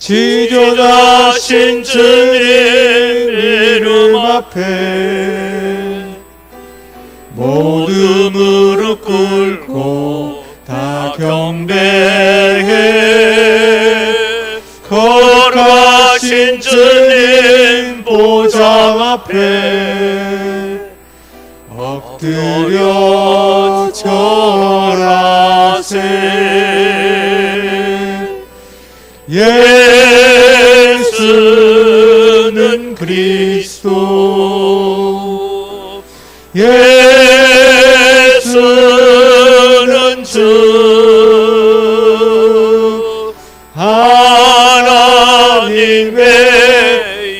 지존하신 주님 이름 앞에 모두 무릎 꿇고 다 경배해. 거룩하신 주님 보좌 앞에 엎드려 절하세. 예수는 그리스도, 예수는 주, 하나님의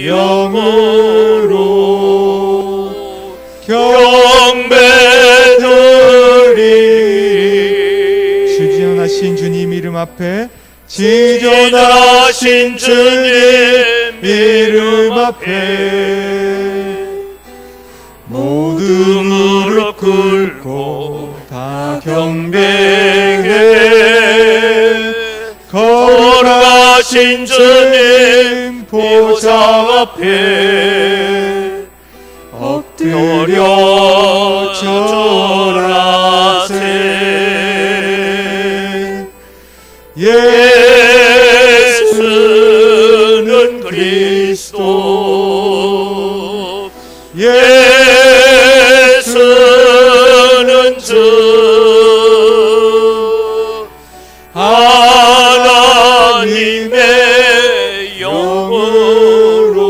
영으로 경배드리. 지존하신 주님 이름 앞에 지존하신 주님 이름 앞에 모두 무릎 꿇고 다 경배해. 거룩하신 주님 보좌 앞에 엎드려 절하세. 예수는 그리스도, 예수는 주, 하나님의 영으로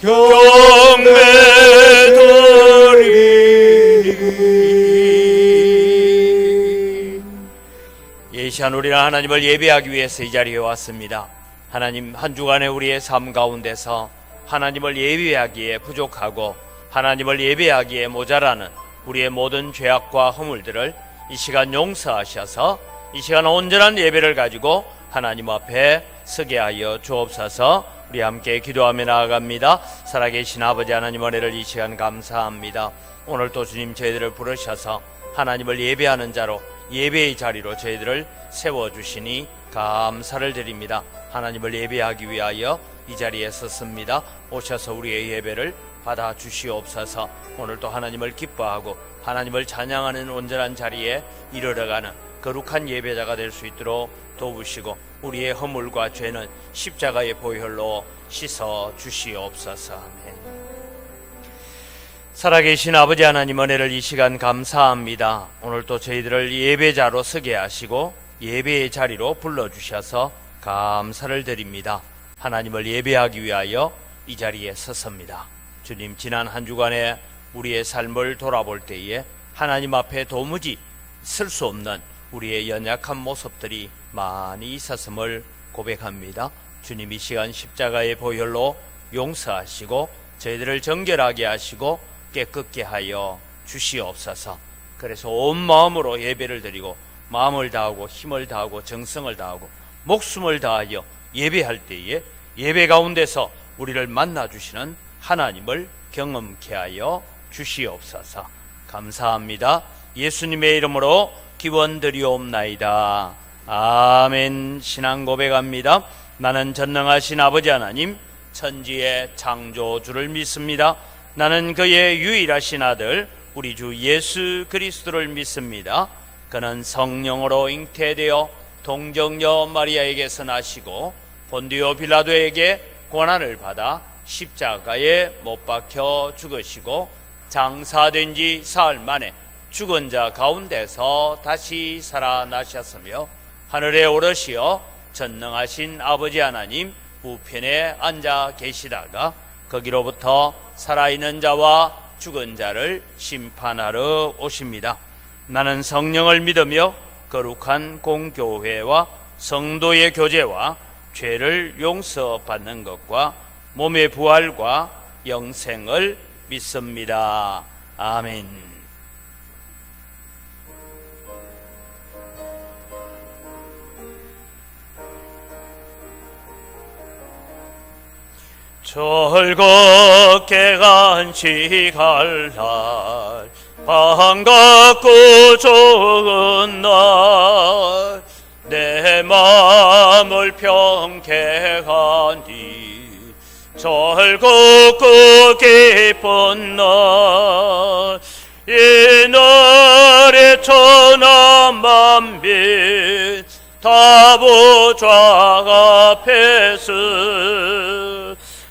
경배드리. 이 시간 우리는 하나님을 예배하기 위해서 이 자리에 왔습니다. 하나님, 한 주간의 우리의 삶 가운데서 하나님을 예배하기에 부족하고 하나님을 예배하기에 모자라는 우리의 모든 죄악과 허물들을 이 시간 용서하셔서 이 시간 온전한 예배를 가지고 하나님 앞에 서게 하여 주옵소서. 우리 함께 기도하며 나아갑니다. 살아계신 아버지 하나님, 은혜를 이 시간 감사합니다. 오늘 또 주님 저희들을 부르셔서 하나님을 예배하는 자로, 예배의 자리로 저희들을 세워주시니 감사를 드립니다. 하나님을 예배하기 위하여 이 자리에 섰습니다. 오셔서 우리의 예배를 받아 주시옵소서. 오늘도 하나님을 기뻐하고 하나님을 찬양하는 온전한 자리에 이르러가는 거룩한 예배자가 될 수 있도록 도우시고 우리의 허물과 죄는 십자가의 보혈로 씻어 주시옵소서. 아멘. 살아계신 아버지 하나님, 은혜를 이 시간 감사합니다. 오늘도 저희들을 예배자로 서게 하시고 예배의 자리로 불러주셔서 감사를 드립니다. 하나님을 예배하기 위하여 이 자리에 섰습니다. 주님, 지난 한 주간에 우리의 삶을 돌아볼 때에 하나님 앞에 도무지 설 수 없는 우리의 연약한 모습들이 많이 있었음을 고백합니다. 주님, 이 시간 십자가의 보혈로 용서하시고 저희들을 정결하게 하시고 깨끗게 하여 주시옵소서. 그래서 온 마음으로 예배를 드리고 마음을 다하고 힘을 다하고 정성을 다하고 목숨을 다하여 예배할 때에 예배 가운데서 우리를 만나주시는 하나님을 경험케 하여 주시옵소서. 감사합니다. 예수님의 이름으로 기원드리옵나이다. 아멘. 신앙 고백합니다. 나는 전능하신 아버지 하나님, 천지의 창조주를 믿습니다. 나는 그의 유일하신 아들 우리 주 예수 그리스도를 믿습니다. 그는 성령으로 잉태되어 동정녀 마리아에게서 나시고 본디오 빌라도에게 고난을 받아 십자가에 못 박혀 죽으시고 장사된 지 사흘 만에 죽은 자 가운데서 다시 살아나셨으며 하늘에 오르시어 전능하신 아버지 하나님 우편에 앉아 계시다가 거기로부터 살아있는 자와 죽은 자를 심판하러 오십니다. 나는 성령을 믿으며 거룩한 공교회와 성도의 교제와 죄를 용서받는 것과 몸의 부활과 영생을 믿습니다. 아멘. 즐겁게 간식할 날, 반갑고 좋은 날, 내 마음을 평개하니 절곡고 기쁜 날 이 날에 천하 만민 다 보좌 앞에서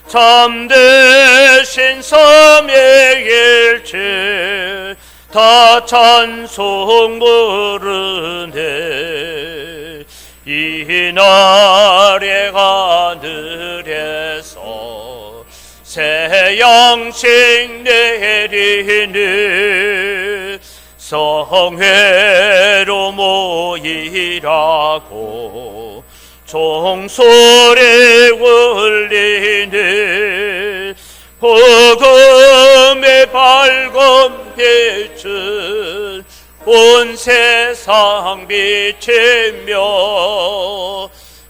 참되신 삼위일체 다 찬송 부르네. 이 날에 하늘에서 새 양식 내리니 성회로 모이라고 종소리 울리니 복음의 밝은 빛은 온 세상 비치며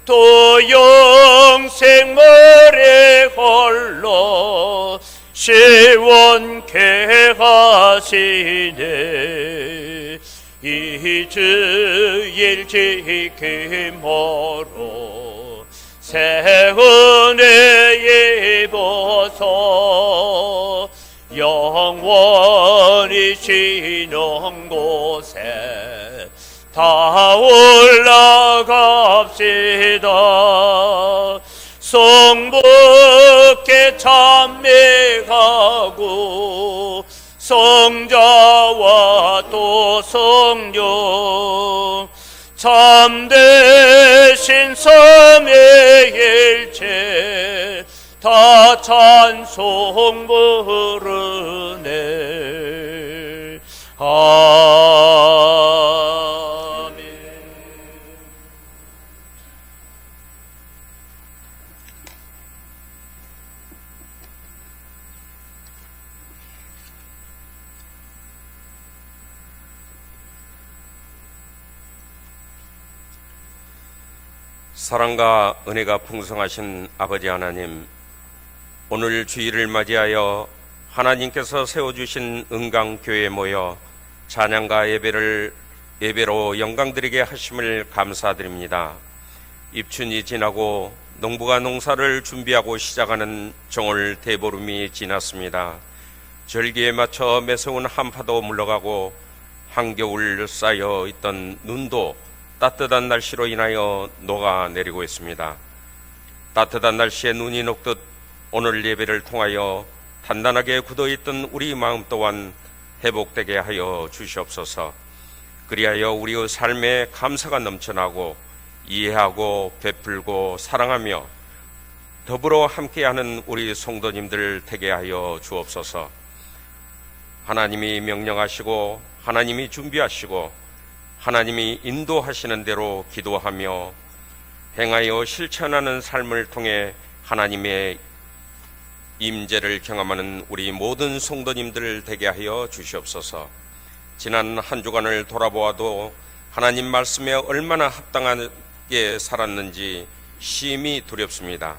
또 영생 머리 홀로 시원케 하시네. 이 주일 지킴으로 새 은혜 입어서 영원히 쉬는 곳에 다 올라갑시다. 성부께 찬미하고 성자와 또 성령 참되신 삼위일체 다 찬송 부르네. 아멘. 사랑과 은혜가 풍성하신 아버지 하나님, 오늘 주일을 맞이하여 하나님께서 세워주신 은강교회에 모여 찬양과 예배로 영광드리게 하심을 감사드립니다. 입춘이 지나고 농부가 농사를 준비하고 시작하는 정월 대보름이 지났습니다. 절기에 맞춰 매서운 한파도 물러가고 한겨울 쌓여 있던 눈도 따뜻한 날씨로 인하여 녹아내리고 있습니다. 따뜻한 날씨에 눈이 녹듯 오늘 예배를 통하여 단단하게 굳어있던 우리 마음 또한 회복되게 하여 주시옵소서. 그리하여 우리의 삶에 감사가 넘쳐나고 이해하고 베풀고 사랑하며 더불어 함께하는 우리 성도님들 되게 하여 주옵소서. 하나님이 명령하시고 하나님이 준비하시고 하나님이 인도하시는 대로 기도하며 행하여 실천하는 삶을 통해 하나님의 임재를 경험하는 우리 모든 성도님들 되게 하여 주시옵소서. 지난 한 주간을 돌아보아도 하나님 말씀에 얼마나 합당하게 살았는지 심히 두렵습니다.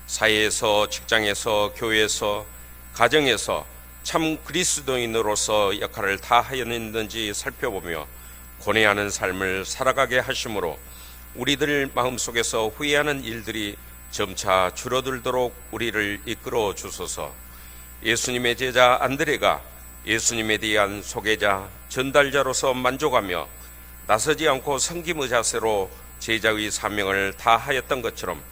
사회에서, 직장에서, 교회에서, 가정에서 참 그리스도인으로서 역할을 다 하였는지 살펴보며 고뇌하는 삶을 살아가게 하심으로 우리들 마음속에서 후회하는 일들이 점차 줄어들도록 우리를 이끌어 주소서. 예수님의 제자 안드레가 예수님에 대한 소개자, 전달자로서 만족하며 나서지 않고 섬김의 자세로 제자의 사명을 다하였던 것처럼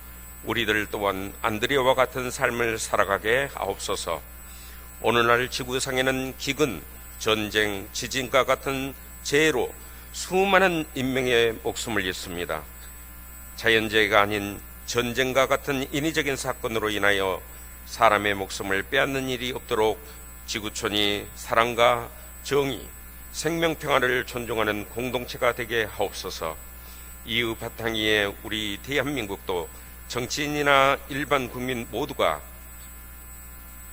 우리들 또한 안드레와 같은 삶을 살아가게 하옵소서. 오늘날 지구상에는 기근, 전쟁, 지진과 같은 재해로 수많은 인명의 목숨을 잃습니다. 자연재해가 아닌 전쟁과 같은 인위적인 사건으로 인하여 사람의 목숨을 빼앗는 일이 없도록 지구촌이 사랑과 정의, 생명평화를 존중하는 공동체가 되게 하옵소서. 이의 바탕위에 우리 대한민국도 정치인이나 일반 국민 모두가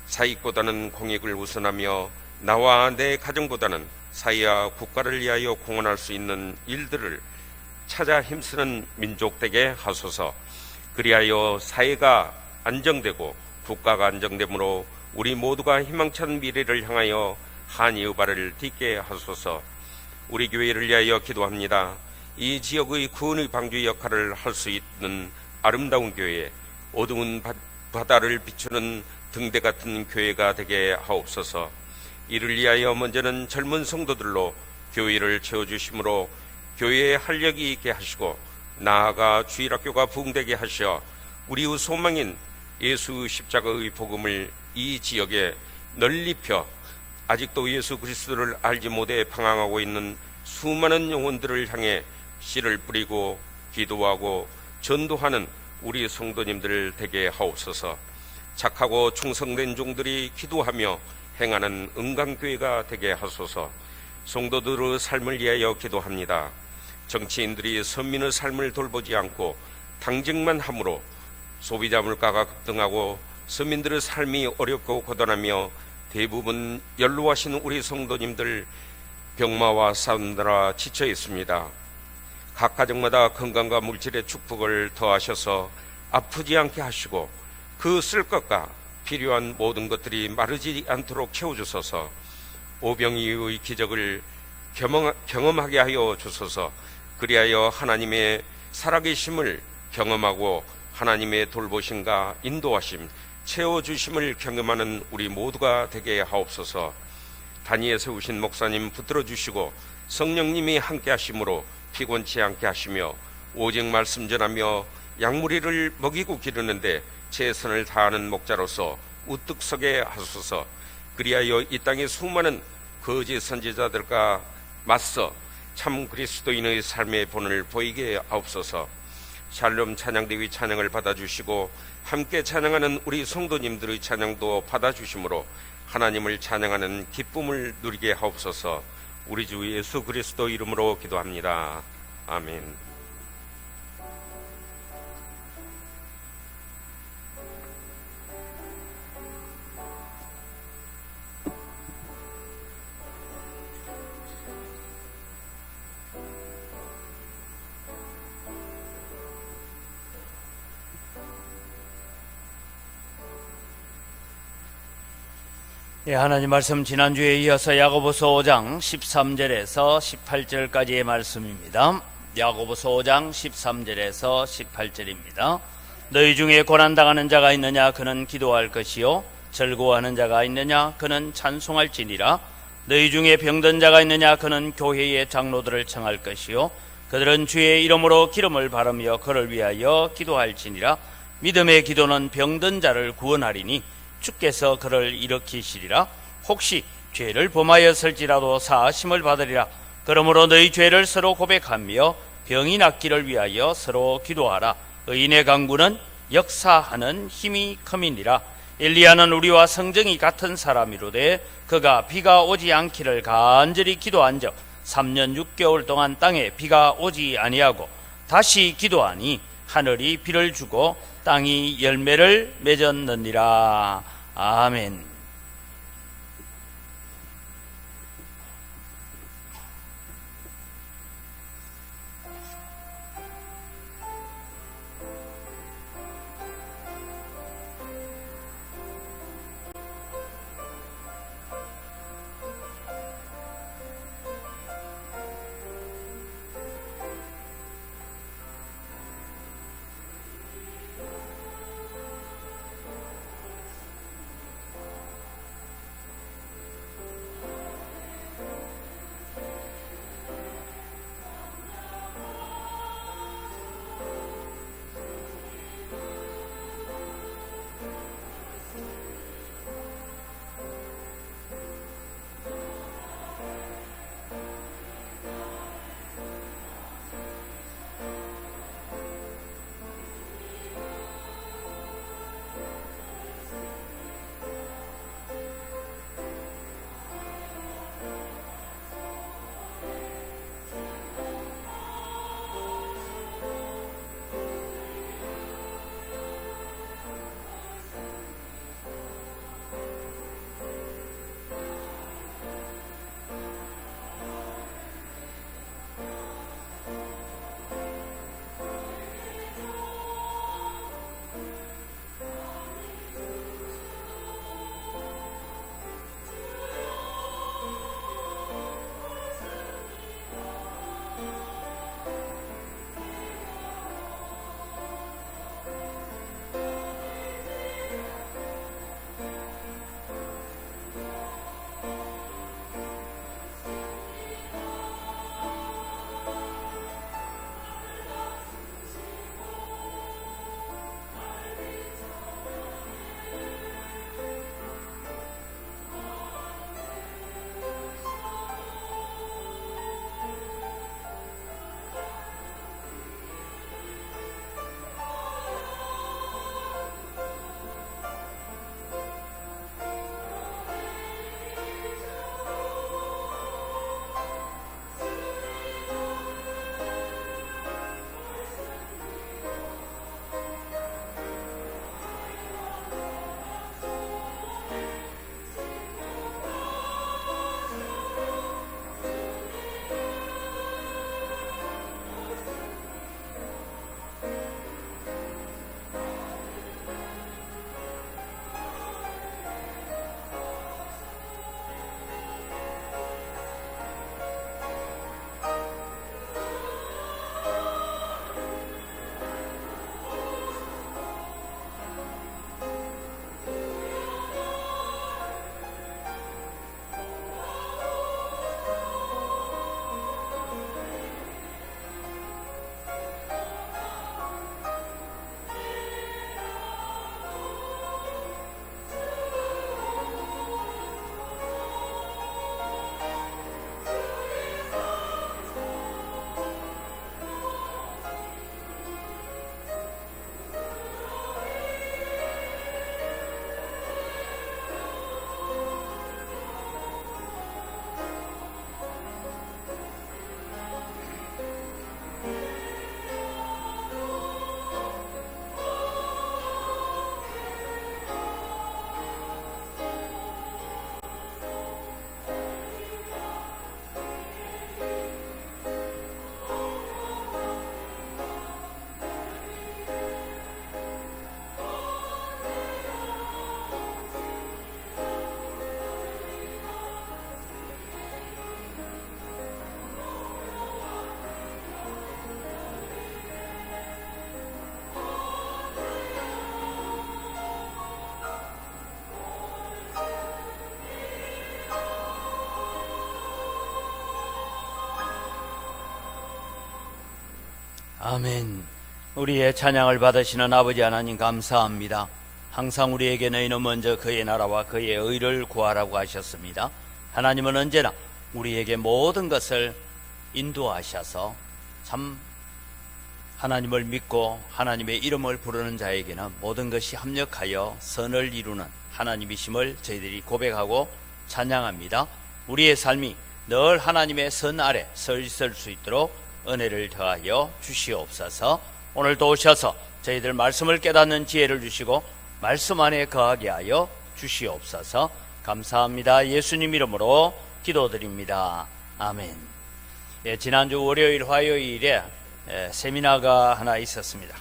사익보다는 공익을 우선하며 나와 내 가정보다는 사회와 국가를 위하여 공헌할 수 있는 일들을 찾아 힘쓰는 민족 되게 하소서. 그리하여 사회가 안정되고 국가가 안정되므로 우리 모두가 희망찬 미래를 향하여 한이의 발을 딛게 하소서. 우리 교회를 위하여 기도합니다. 이 지역의 구원의 방주 역할을 할 수 있는 아름다운 교회, 어두운 바다를 비추는 등대 같은 교회가 되게 하옵소서. 이를 위하여 먼저는 젊은 성도들로 교회를 채워주심으로 교회에 활력이 있게 하시고 나아가 주일학교가 부흥되게 하셔 우리의 소망인 예수 십자가의 복음을 이 지역에 널리 펴 아직도 예수 그리스도를 알지 못해 방황하고 있는 수많은 영혼들을 향해 씨를 뿌리고 기도하고 전도하는 우리 성도님들 되게 하옵소서. 착하고 충성된 종들이 기도하며 행하는 은강교회가 되게 하소서. 성도들의 삶을 위하여 기도합니다. 정치인들이 선민의 삶을 돌보지 않고 당직만 함으로 소비자 물가가 급등하고 서민들의 삶이 어렵고 고단하며 대부분 연로하신 우리 성도님들 병마와 싸우느라 지쳐 있습니다. 각 가정마다 건강과 물질의 축복을 더하셔서 아프지 않게 하시고 그 쓸 것과 필요한 모든 것들이 마르지 않도록 채워주소서. 오병이의 기적을 경험하게 하여 주소서. 그리하여 하나님의 살아계심을 경험하고 하나님의 돌보심과 인도하심, 채워주심을 경험하는 우리 모두가 되게 하옵소서. 단위에 세우신 목사님 붙들어 주시고 성령님이 함께 하심으로 피곤치 않게 하시며 오직 말씀 전하며 양무리를 먹이고 기르는데 최선을 다하는 목자로서 우뚝 서게 하소서. 그리하여 이 땅의 수많은 거짓 선지자들과 맞서 참 그리스도인의 삶의 본을 보이게 하옵소서. 샬롬 찬양대의 찬양을 받아주시고 함께 찬양하는 우리 성도님들의 찬양도 받아주심으로 하나님을 찬양하는 기쁨을 누리게 하옵소서. 우리 주 예수 그리스도 이름으로 기도합니다. 아멘. 예, 하나님 말씀 지난주에 이어서 야고보서 5장 13절에서 18절까지의 말씀입니다. 야고보서 5장 13절에서 18절입니다. 너희 중에 고난당하는 자가 있느냐 그는 기도할 것이요 즐거워하는 자가 있느냐 그는 찬송할지니라. 너희 중에 병든 자가 있느냐 그는 교회의 장로들을 청할 것이요 그들은 주의 이름으로 기름을 바르며 그를 위하여 기도할지니라. 믿음의 기도는 병든 자를 구원하리니 주께서 그를 일으키시리라. 혹시 죄를 범하였을지라도 사하심을 받으리라. 그러므로 너희 죄를 서로 고백하며 병이 낫기를 위하여 서로 기도하라. 의인의 강구는 역사하는 힘이 큼이니라. 엘리야는 우리와 성정이 같은 사람이로되 그가 비가 오지 않기를 간절히 기도한즉 3년 6개월 동안 땅에 비가 오지 아니하고 다시 기도하니 하늘이 비를 주고 땅이 열매를 맺었느니라. 아멘. 아멘. 우리의 찬양을 받으시는 아버지 하나님 감사합니다. 항상 우리에게 너희는 먼저 그의 나라와 그의 의를 구하라고 하셨습니다. 하나님은 언제나 우리에게 모든 것을 인도하셔서 참 하나님을 믿고 하나님의 이름을 부르는 자에게는 모든 것이 합력하여 선을 이루는 하나님이심을 저희들이 고백하고 찬양합니다. 우리의 삶이 늘 하나님의 선 아래 서 있을 수 있도록 은혜를 더하여 주시옵소서. 오늘도 오셔서 저희들 말씀을 깨닫는 지혜를 주시고 말씀 안에 거하게 하여 주시옵소서. 감사합니다. 예수님 이름으로 기도드립니다. 아멘. 지난주 월요일 화요일에 세미나가 하나 있었습니다.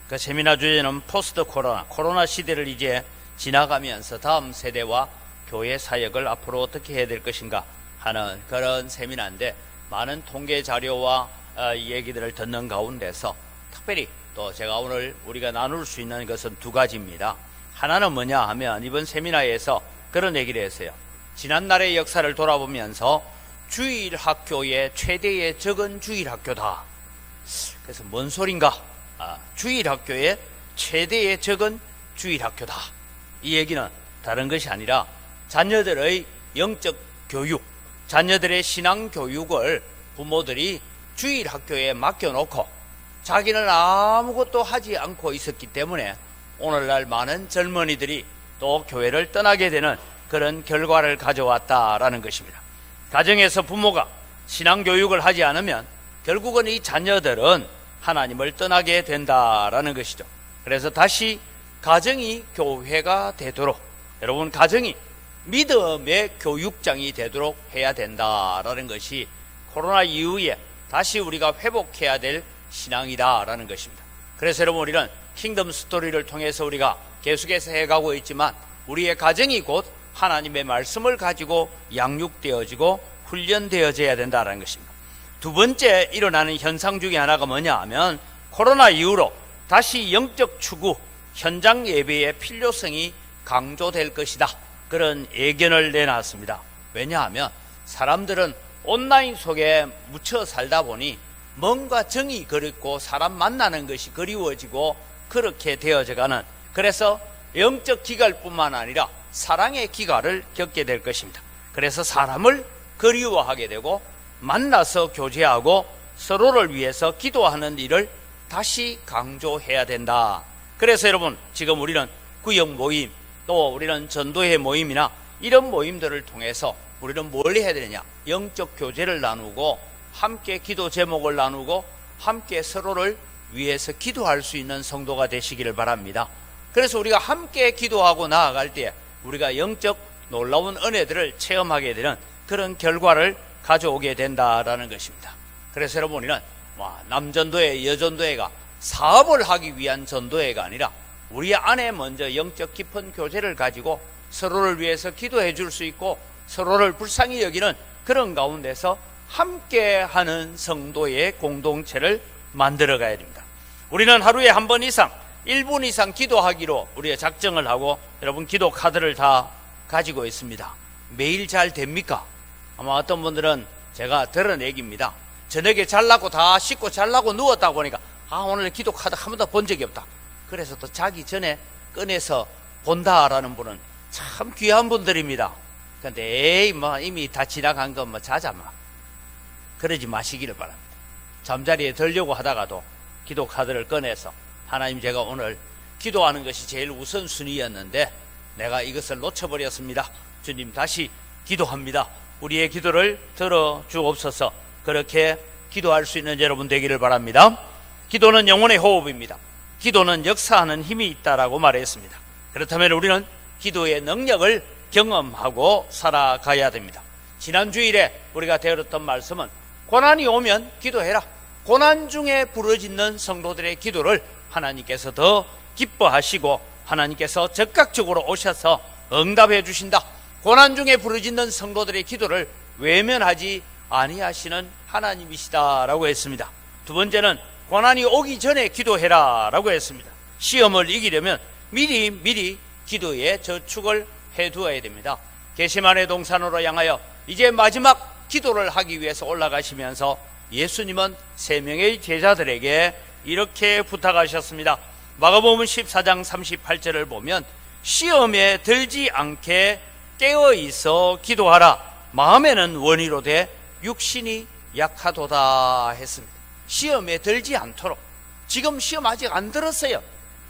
그 세미나 주제는 포스트 코로나 시대를 이제 지나가면서 다음 세대와 교회 사역을 앞으로 어떻게 해야 될 것인가 하는 그런 세미나인데, 많은 통계 자료와 얘기들을 듣는 가운데서 특별히 또 제가 오늘 우리가 나눌 수 있는 것은 두 가지입니다. 하나는 뭐냐 하면 이번 세미나에서 그런 얘기를 했어요. 지난날의 역사를 돌아보면서 주일학교의 최대의 적은 주일학교다. 그래서 뭔 소린가? 주일학교의 최대의 적은 주일학교다. 이 얘기는 다른 것이 아니라 자녀들의 영적 교육, 자녀들의 신앙 교육을 부모들이 주일학교에 맡겨놓고 자기는 아무것도 하지 않고 있었기 때문에 오늘날 많은 젊은이들이 또 교회를 떠나게 되는 그런 결과를 가져왔다라는 것입니다. 가정에서 부모가 신앙 교육을 하지 않으면 결국은 이 자녀들은 하나님을 떠나게 된다라는 것이죠. 그래서 다시 가정이 교회가 되도록, 여러분 가정이 믿음의 교육장이 되도록 해야 된다라는 것이 코로나 이후에 다시 우리가 회복해야 될 신앙이다라는 것입니다. 그래서 여러분, 우리는 킹덤 스토리를 통해서 우리가 계속해서 해가고 있지만 우리의 가정이 곧 하나님의 말씀을 가지고 양육되어지고 훈련되어져야 된다는 것입니다. 두 번째 일어나는 현상 중에 하나가 뭐냐 하면 코로나 이후로 다시 영적 추구, 현장 예배의 필요성이 강조될 것이다, 그런 예견을 내놨습니다. 왜냐하면 사람들은 온라인 속에 묻혀 살다 보니 뭔가 정이 그립고 사람 만나는 것이 그리워지고 그렇게 되어져가는, 그래서 영적 기갈뿐만 아니라 사랑의 기갈을 겪게 될 것입니다. 그래서 사람을 그리워하게 되고 만나서 교제하고 서로를 위해서 기도하는 일을 다시 강조해야 된다. 그래서 여러분, 지금 우리는 구역 모임, 또 우리는 전도회 모임이나 이런 모임들을 통해서 우리는 뭘 해야 되느냐? 영적 교제를 나누고 함께 기도 제목을 나누고 함께 서로를 위해서 기도할 수 있는 성도가 되시기를 바랍니다. 그래서 우리가 함께 기도하고 나아갈 때 우리가 영적 놀라운 은혜들을 체험하게 되는 그런 결과를 가져오게 된다라는 것입니다. 그래서 여러분, 우리는 남전도회, 여전도회가 사업을 하기 위한 전도회가 아니라 우리 안에 먼저 영적 깊은 교제를 가지고 서로를 위해서 기도해 줄 수 있고 서로를 불쌍히 여기는 그런 가운데서 함께하는 성도의 공동체를 만들어 가야 됩니다. 우리는 하루에 한 번 이상 1분 이상 기도하기로 우리가 작정을 하고 여러분 기도 카드를 다 가지고 있습니다. 매일 잘 됩니까? 아마 어떤 분들은 제가 들은 얘기입니다. 저녁에 잘라고 다 씻고 잘라고 누웠다 보니까 오늘 기도 카드 한 번도 본 적이 없다. 그래서 또 자기 전에 꺼내서 본다라는 분은 참 귀한 분들입니다. 근데 이미 다 지나간 건 자자 그러지 마시기를 바랍니다. 잠자리에 들려고 하다가도 기도 카드를 꺼내서 하나님, 제가 오늘 기도하는 것이 제일 우선순위였는데 내가 이것을 놓쳐버렸습니다. 주님, 다시 기도합니다. 우리의 기도를 들어주옵소서. 그렇게 기도할 수 있는 여러분 되기를 바랍니다. 기도는 영혼의 호흡입니다. 기도는 역사하는 힘이 있다라고 말했습니다. 그렇다면 우리는 기도의 능력을 경험하고 살아가야 됩니다. 지난 주일에 우리가 배웠던 말씀은 고난이 오면 기도해라. 고난 중에 부르짖는 성도들의 기도를 하나님께서 더 기뻐하시고 하나님께서 적극적으로 오셔서 응답해 주신다. 고난 중에 부르짖는 성도들의 기도를 외면하지 아니하시는 하나님이시다라고 했습니다. 두 번째는 고난이 오기 전에 기도해라라고 했습니다. 시험을 이기려면 미리 기도에 저축을 해두어야 됩니다. 게세마네 동산으로 향하여 이제 마지막 기도를 하기 위해서 올라가시면서 예수님은 세 명의 제자들에게 이렇게 부탁하셨습니다. 마가복음 14장 38절을 보면 시험에 들지 않게 깨어 있어 기도하라. 마음에는 원이로되 육신이 약하도다 했습니다. 시험에 들지 않도록. 지금 시험 아직 안 들었어요.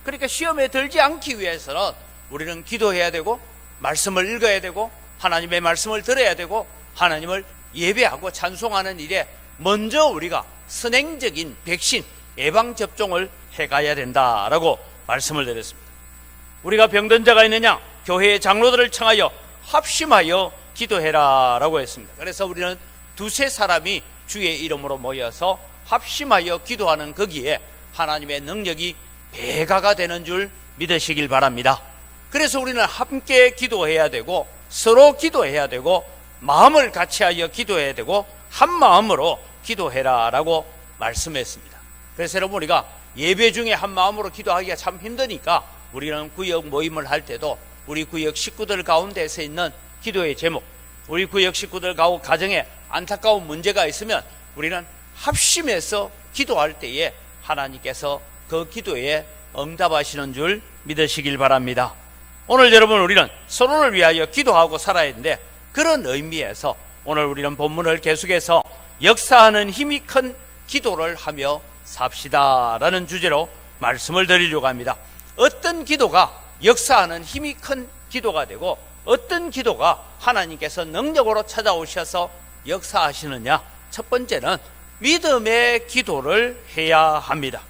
그러니까 시험에 들지 않기 위해서는 우리는 기도해야 되고 말씀을 읽어야 되고 하나님의 말씀을 들어야 되고 하나님을 예배하고 찬송하는 일에 먼저 우리가 선행적인 백신 예방접종을 해가야 된다라고 말씀을 드렸습니다. 우리가 병든 자가 있느냐? 교회의 장로들을 청하여 합심하여 기도해라 라고 했습니다. 그래서 우리는 두세 사람이 주의 이름으로 모여서 합심하여 기도하는 거기에 하나님의 능력이 배가가 되는 줄 믿으시길 바랍니다. 그래서 우리는 함께 기도해야 되고 서로 기도해야 되고 마음을 같이하여 기도해야 되고 한 마음으로 기도해라 라고 말씀했습니다. 그래서 여러분, 우리가 예배 중에 한 마음으로 기도하기가 참 힘드니까 우리는 구역 모임을 할 때도 우리 구역 식구들 가운데서 있는 기도의 제목, 우리 구역 식구들 가정에 안타까운 문제가 있으면 우리는 합심해서 기도할 때에 하나님께서 그 기도에 응답하시는 줄 믿으시길 바랍니다. 오늘 여러분, 우리는 서로를 위하여 기도하고 살아야 하는데, 그런 의미에서 오늘 우리는 본문을 계속해서 역사하는 힘이 큰 기도를 하며 삽시다 라는 주제로 말씀을 드리려고 합니다. 어떤 기도가 역사하는 힘이 큰 기도가 되고 어떤 기도가 하나님께서 능력으로 찾아오셔서 역사하시느냐? 첫 번째는 믿음의 기도를 해야 합니다.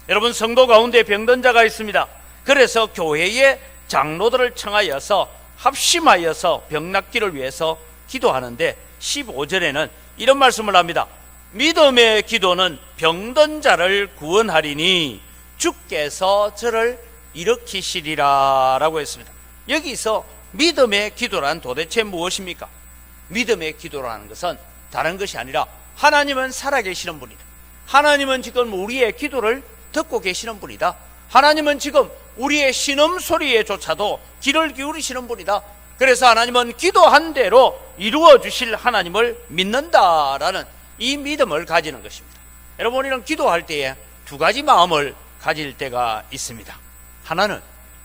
여러분, 성도 가운데 병든 자가 있습니다. 그래서 교회의 장로들을 청하여서 합심하여서 병 낫기를 위해서 기도하는데 15절에는 이런 말씀을 합니다. 믿음의 기도는 병든 자를 구원하리니 주께서 저를 일으키시리라 라고 했습니다. 여기서 믿음의 기도란 도대체 무엇입니까? 믿음의 기도라는 것은 다른 것이 아니라 하나님은 살아계시는 분이다. 하나님은 지금 우리의 기도를 듣고 계시는 분이다. 하나님은 지금 우리의 신음소리에조차도 귀를 기울이시는 분이다. 그래서 하나님은 기도한 대로 이루어 주실 하나님을 믿는다라는 이 믿음을 가지는 것입니다. 여러분, 우리는 기도할 때에 두 가지 마음을 가질 때가 있습니다. 하나는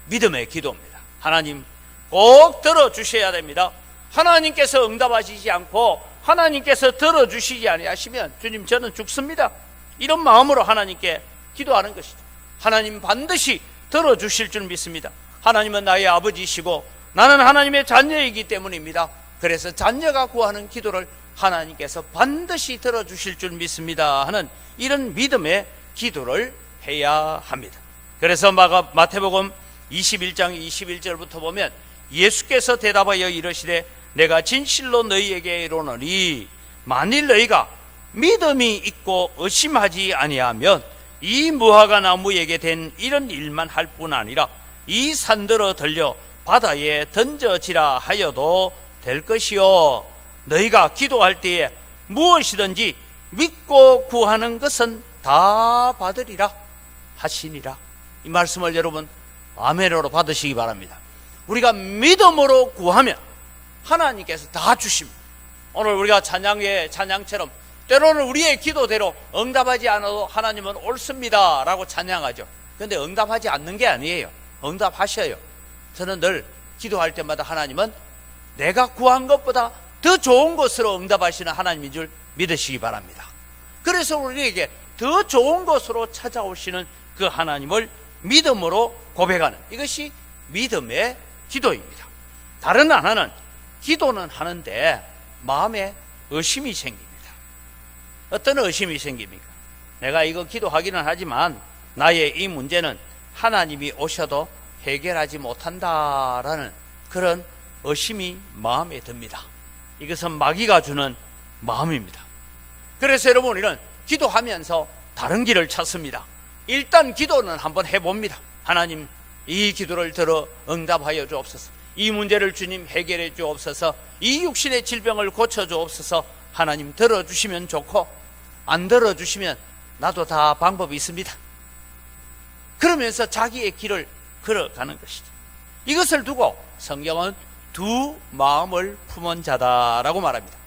믿음의 기도입니다. 하나님 꼭 들어주셔야 됩니다. 하나님께서 응답하시지 않고 하나님께서 들어주시지 아니하시면 주님, 저는 죽습니다. 이런 마음으로 하나님께 기도하는 것이죠. 하나님 반드시 들어주실 줄 믿습니다. 하나님은 나의 아버지시고 나는 하나님의 자녀이기 때문입니다. 그래서 자녀가 구하는 기도를 하나님께서 반드시 들어주실 줄 믿습니다 하는 이런 믿음의 기도를 해야 합니다. 그래서 마태복음 21장 21절부터 보면 예수께서 대답하여 이르시되 내가 진실로 너희에게 이르노니 만일 너희가 믿음이 있고 의심하지 아니하면 이 무화과 나무에게 된 이런 일만 할 뿐 아니라 이 산들어 들려 바다에 던져지라 하여도 될 것이요 너희가 기도할 때에 무엇이든지 믿고 구하는 것은 다 받으리라 하시니라. 이 말씀을 여러분 아멘으로 받으시기 바랍니다. 우리가 믿음으로 구하면 하나님께서 다 주십니다. 오늘 우리가 찬양처럼 때로는 우리의 기도대로 응답하지 않아도 하나님은 옳습니다 라고 찬양하죠. 그런데 응답하지 않는 게 아니에요. 응답하셔요. 저는 늘 기도할 때마다 하나님은 내가 구한 것보다 더 좋은 것으로 응답하시는 하나님인 줄 믿으시기 바랍니다. 그래서 우리에게 더 좋은 것으로 찾아오시는 그 하나님을 믿음으로 고백하는, 이것이 믿음의 기도입니다. 다른 하나는 기도는 하는데 마음에 의심이 생깁니다. 어떤 의심이 생깁니까? 내가 이거 기도하기는 하지만 나의 이 문제는 하나님이 오셔도 해결하지 못한다라는 그런 의심이 마음에 듭니다. 이것은 마귀가 주는 마음입니다. 그래서 여러분, 우리는 기도하면서 다른 길을 찾습니다. 일단 기도는 한번 해봅니다. 하나님, 이 기도를 들어 응답하여 주옵소서. 이 문제를 주님 해결해 주옵소서. 이 육신의 질병을 고쳐 주옵소서. 하나님 들어주시면 좋고 안 들어주시면 나도 다 방법이 있습니다. 그러면서 자기의 길을 걸어가는 것이죠. 이것을 두고 성경은 두 마음을 품은 자다라고 말합니다.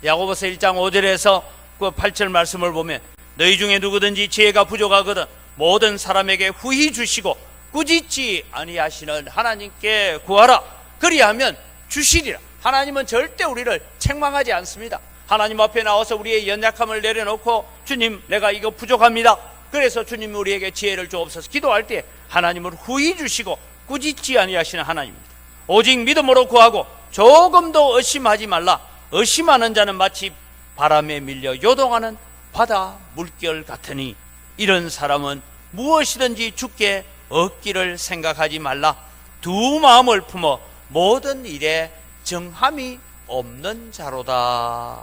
야고보서 1장 5절에서 그 8절 말씀을 보면 너희 중에 누구든지 지혜가 부족하거든 모든 사람에게 후히 주시고 꾸짖지 아니하시는 하나님께 구하라. 그리하면 주시리라. 하나님은 절대 우리를 책망하지 않습니다. 하나님 앞에 나와서 우리의 연약함을 내려놓고 주님 내가 이거 부족합니다. 그래서 주님 우리에게 지혜를 주옵소서 기도할 때 하나님은 후히 주시고 꾸짖지 아니하시는 하나님입니다. 오직 믿음으로 구하고 조금도 의심하지 말라. 의심하는 자는 마치 바람에 밀려 요동하는 바다 물결 같으니 이런 사람은 무엇이든지 주께 얻기를 생각하지 말라. 두 마음을 품어 모든 일에 정함이 없는 자로다.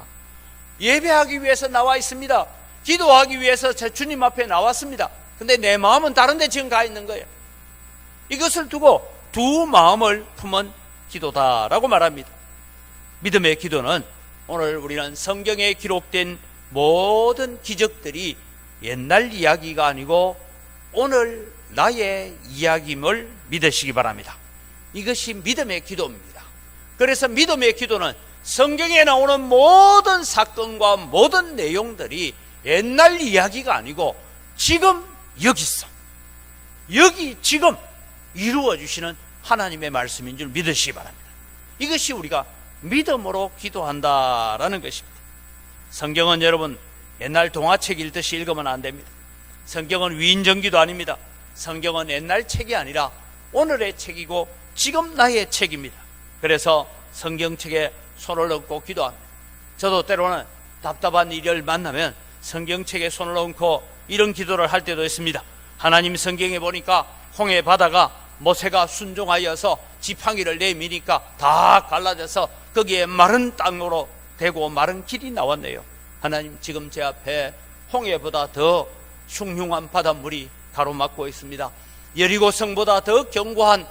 예배하기 위해서 나와 있습니다. 기도하기 위해서 제 주님 앞에 나왔습니다. 근데 내 마음은 다른 데 지금 가 있는 거예요. 이것을 두고 두 마음을 품은 기도다라고 말합니다. 믿음의 기도는 오늘 우리는 성경에 기록된 모든 기적들이 옛날 이야기가 아니고 오늘 나의 이야기임을 믿으시기 바랍니다. 이것이 믿음의 기도입니다. 그래서 믿음의 기도는 성경에 나오는 모든 사건과 모든 내용들이 옛날 이야기가 아니고 지금 여기서 여기 지금 이루어 주시는 하나님의 말씀인 줄 믿으시기 바랍니다. 이것이 우리가 믿음으로 기도한다라는 것입니다. 성경은 여러분 옛날 동화책 읽듯이 읽으면 안 됩니다. 성경은 위인전기도 아닙니다. 성경은 옛날 책이 아니라 오늘의 책이고 지금 나의 책입니다. 그래서 성경책에 손을 얹고 기도합니다. 저도 때로는 답답한 일을 만나면 성경책에 손을 얹고 이런 기도를 할 때도 있습니다. 하나님, 성경에 보니까 홍해 바다가 모세가 순종하여서 지팡이를 내미니까 다 갈라져서 거기에 마른 땅으로 되고 마른 길이 나왔네요. 하나님, 지금 제 앞에 홍해보다 더 흉흉한 바닷물이 가로막고 있습니다. 여리고성보다 더 견고한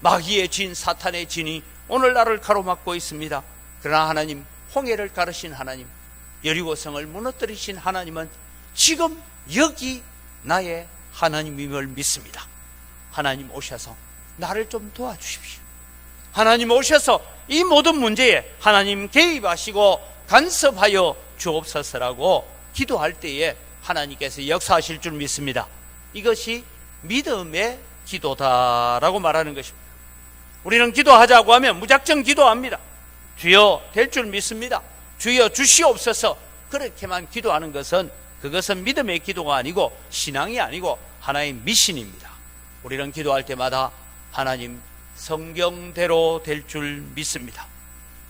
마귀의 진, 사탄의 진이 오늘 나를 가로막고 있습니다. 그러나 하나님, 홍해를 가르신 하나님, 여리고성을 무너뜨리신 하나님은 지금 여기 나의 하나님임을 믿습니다. 하나님 오셔서 나를 좀 도와주십시오. 하나님 오셔서 이 모든 문제에 하나님 개입하시고 간섭하여 주옵소서라고 기도할 때에 하나님께서 역사하실 줄 믿습니다. 이것이 믿음의 기도다라고 말하는 것입니다. 우리는 기도하자고 하면 무작정 기도합니다. 주여 될 줄 믿습니다. 주여 주시옵소서. 그렇게만 기도하는 것은 그것은 믿음의 기도가 아니고 신앙이 아니고 하나의 미신입니다. 우리는 기도할 때마다 하나님 성경대로 될 줄 믿습니다.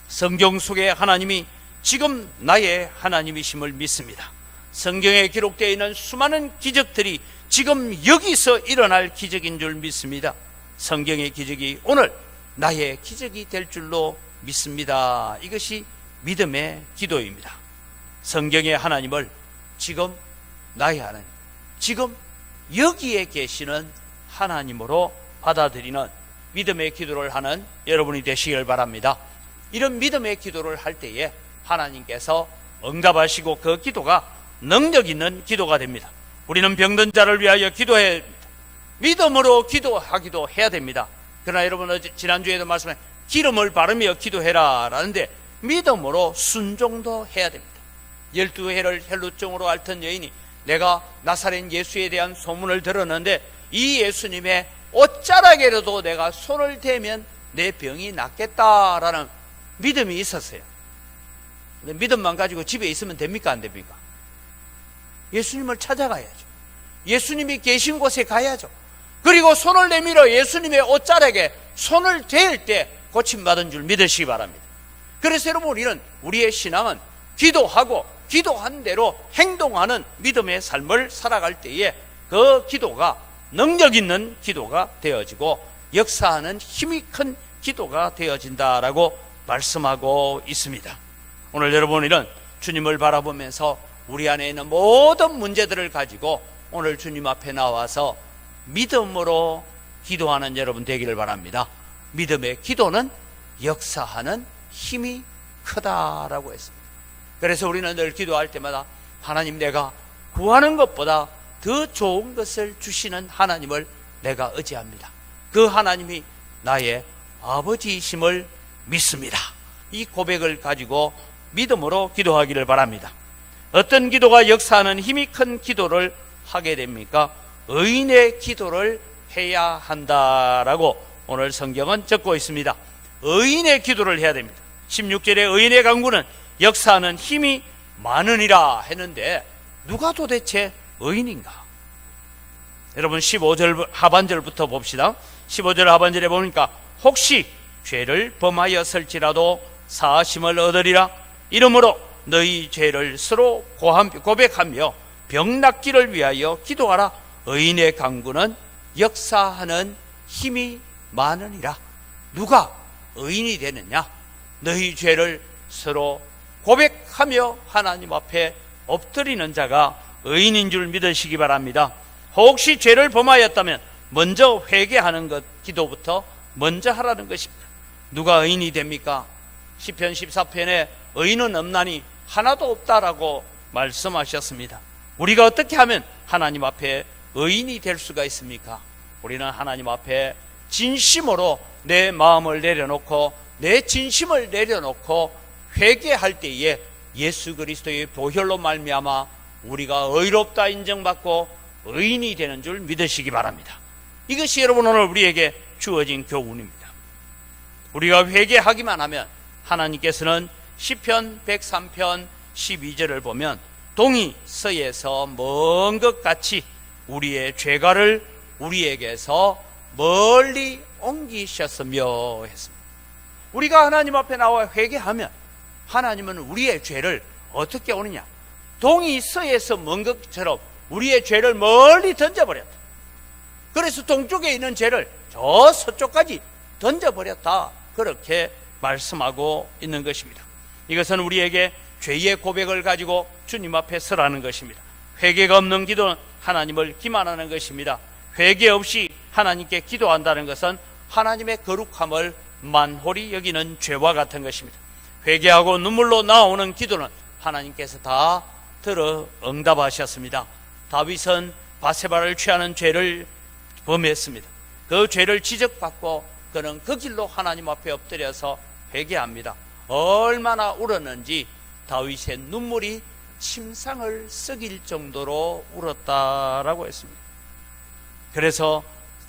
성경 속에 하나님이 지금 나의 하나님이심을 믿습니다. 성경에 기록되어 있는 수많은 기적들이 지금 여기서 일어날 기적인 줄 믿습니다. 성경의 기적이 오늘 나의 기적이 될 줄로 믿습니다. 이것이 믿음의 기도입니다. 성경의 하나님을 지금 나의 하나님, 지금 여기에 계시는 하나님으로 받아들이는 믿음의 기도를 하는 여러분이 되시길 바랍니다. 이런 믿음의 기도를 할 때에 하나님께서 응답하시고 그 기도가 능력 있는 기도가 됩니다. 우리는 병든 자를 위하여 기도해야 됩니다. 믿음으로 기도하기도 해야 됩니다. 그러나 여러분 지난주에도 말씀해 기름을 바르며 기도해라 라는데 믿음으로 순종도 해야 됩니다. 12해를 혈루증으로 앓던 여인이 내가 나사렛 예수에 대한 소문을 들었는데 이 예수님의 옷자락에라도 내가 손을 대면 내 병이 낫겠다라는 믿음이 있었어요. 근데 믿음만 가지고 집에 있으면 됩니까? 안 됩니까? 예수님을 찾아가야죠. 예수님이 계신 곳에 가야죠. 그리고 손을 내밀어 예수님의 옷자락에 손을 댈 때 고침받은 줄 믿으시기 바랍니다. 그래서 여러분 우리는 우리의 신앙은 기도하고 기도한 대로 행동하는 믿음의 삶을 살아갈 때에 그 기도가 능력 있는 기도가 되어지고 역사하는 힘이 큰 기도가 되어진다라고 말씀하고 있습니다. 오늘 여러분 우리는 주님을 바라보면서 우리 안에 있는 모든 문제들을 가지고 오늘 주님 앞에 나와서 믿음으로 기도하는 여러분 되기를 바랍니다. 믿음의 기도는 역사하는 힘이 크다라고 했습니다. 그래서 우리는 늘 기도할 때마다 하나님, 내가 구하는 것보다 더 좋은 것을 주시는 하나님을 내가 의지합니다. 그 하나님이 나의 아버지이심을 믿습니다. 이 고백을 가지고 믿음으로 기도하기를 바랍니다. 어떤 기도가 역사하는 힘이 큰 기도를 하게 됩니까? 의인의 기도를 해야 한다라고 오늘 성경은 적고 있습니다. 의인의 기도를 해야 됩니다. 16절에 의인의 간구는 역사하는 힘이 많으니라 했는데 누가 도대체 의인인가? 여러분 15절 하반절부터 봅시다. 15절 하반절에 보니까 혹시 죄를 범하였을지라도 사하심을 얻으리라. 이러므로 너희 죄를 서로 고백하며 병 낫기를 위하여 기도하라. 의인의 간구는 역사하는 힘이 많으니라. 누가 의인이 되느냐? 너희 죄를 서로 고백하며 하나님 앞에 엎드리는 자가 의인인 줄 믿으시기 바랍니다. 혹시 죄를 범하였다면 먼저 회개하는 것, 기도부터 먼저 하라는 것입니다. 누가 의인이 됩니까? 시편 14편에 의인은 없나니 하나도 없다라고 말씀하셨습니다. 우리가 어떻게 하면 하나님 앞에 의인이 될 수가 있습니까? 우리는 하나님 앞에 진심으로 내 마음을 내려놓고 내 진심을 내려놓고 회개할 때에 예수 그리스도의 보혈로 말미암아 우리가 의롭다 인정받고 의인이 되는 줄 믿으시기 바랍니다. 이것이 여러분 오늘 우리에게 주어진 교훈입니다. 우리가 회개하기만 하면 하나님께서는 시편 103편 12절을 보면 동이 서에서 먼 것 같이 우리의 죄가를 우리에게서 멀리 옮기셨으며 했습니다. 우리가 하나님 앞에 나와 회개하면 하나님은 우리의 죄를 어떻게 오느냐? 동이 서에서 먼 것처럼 우리의 죄를 멀리 던져버렸다. 그래서 동쪽에 있는 죄를 저 서쪽까지 던져버렸다. 그렇게 말씀하고 있는 것입니다. 이것은 우리에게 죄의 고백을 가지고 주님 앞에 서라는 것입니다. 회개가 없는 기도는 하나님을 기만하는 것입니다. 회개 없이 하나님께 기도한다는 것은 하나님의 거룩함을 만홀히 여기는 죄와 같은 것입니다. 회개하고 눈물로 나오는 기도는 하나님께서 다 들어 응답하셨습니다. 다윗은 바세바를 취하는 죄를 범했습니다. 그 죄를 지적받고 그는 그 길로 하나님 앞에 엎드려서 회개합니다. 얼마나 울었는지 다윗의 눈물이 침상을 썩일 정도로 울었다라고 했습니다. 그래서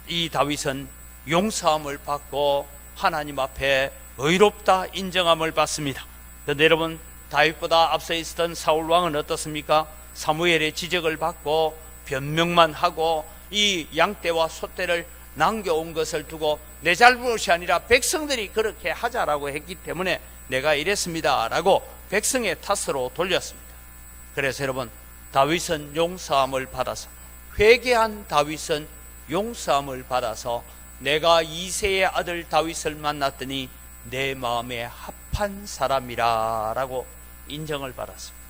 이 다윗은 용서함을 받고 하나님 앞에 의롭다 인정함을 받습니다. 그런데 여러분, 다윗보다 앞서 있었던 사울 왕은 어떻습니까? 사무엘의 지적을 받고 변명만 하고 이 양떼와 소떼를 남겨온 것을 두고 내 잘못이 아니라 백성들이 그렇게 하자라고 했기 때문에 내가 이랬습니다 라고 백성의 탓으로 돌렸습니다. 그래서 여러분, 다윗은 용서함을 받아서, 회개한 다윗은 용서함을 받아서 내가 이새의 아들 다윗을 만났더니 내 마음에 합한 사람이라 라고 인정을 받았습니다.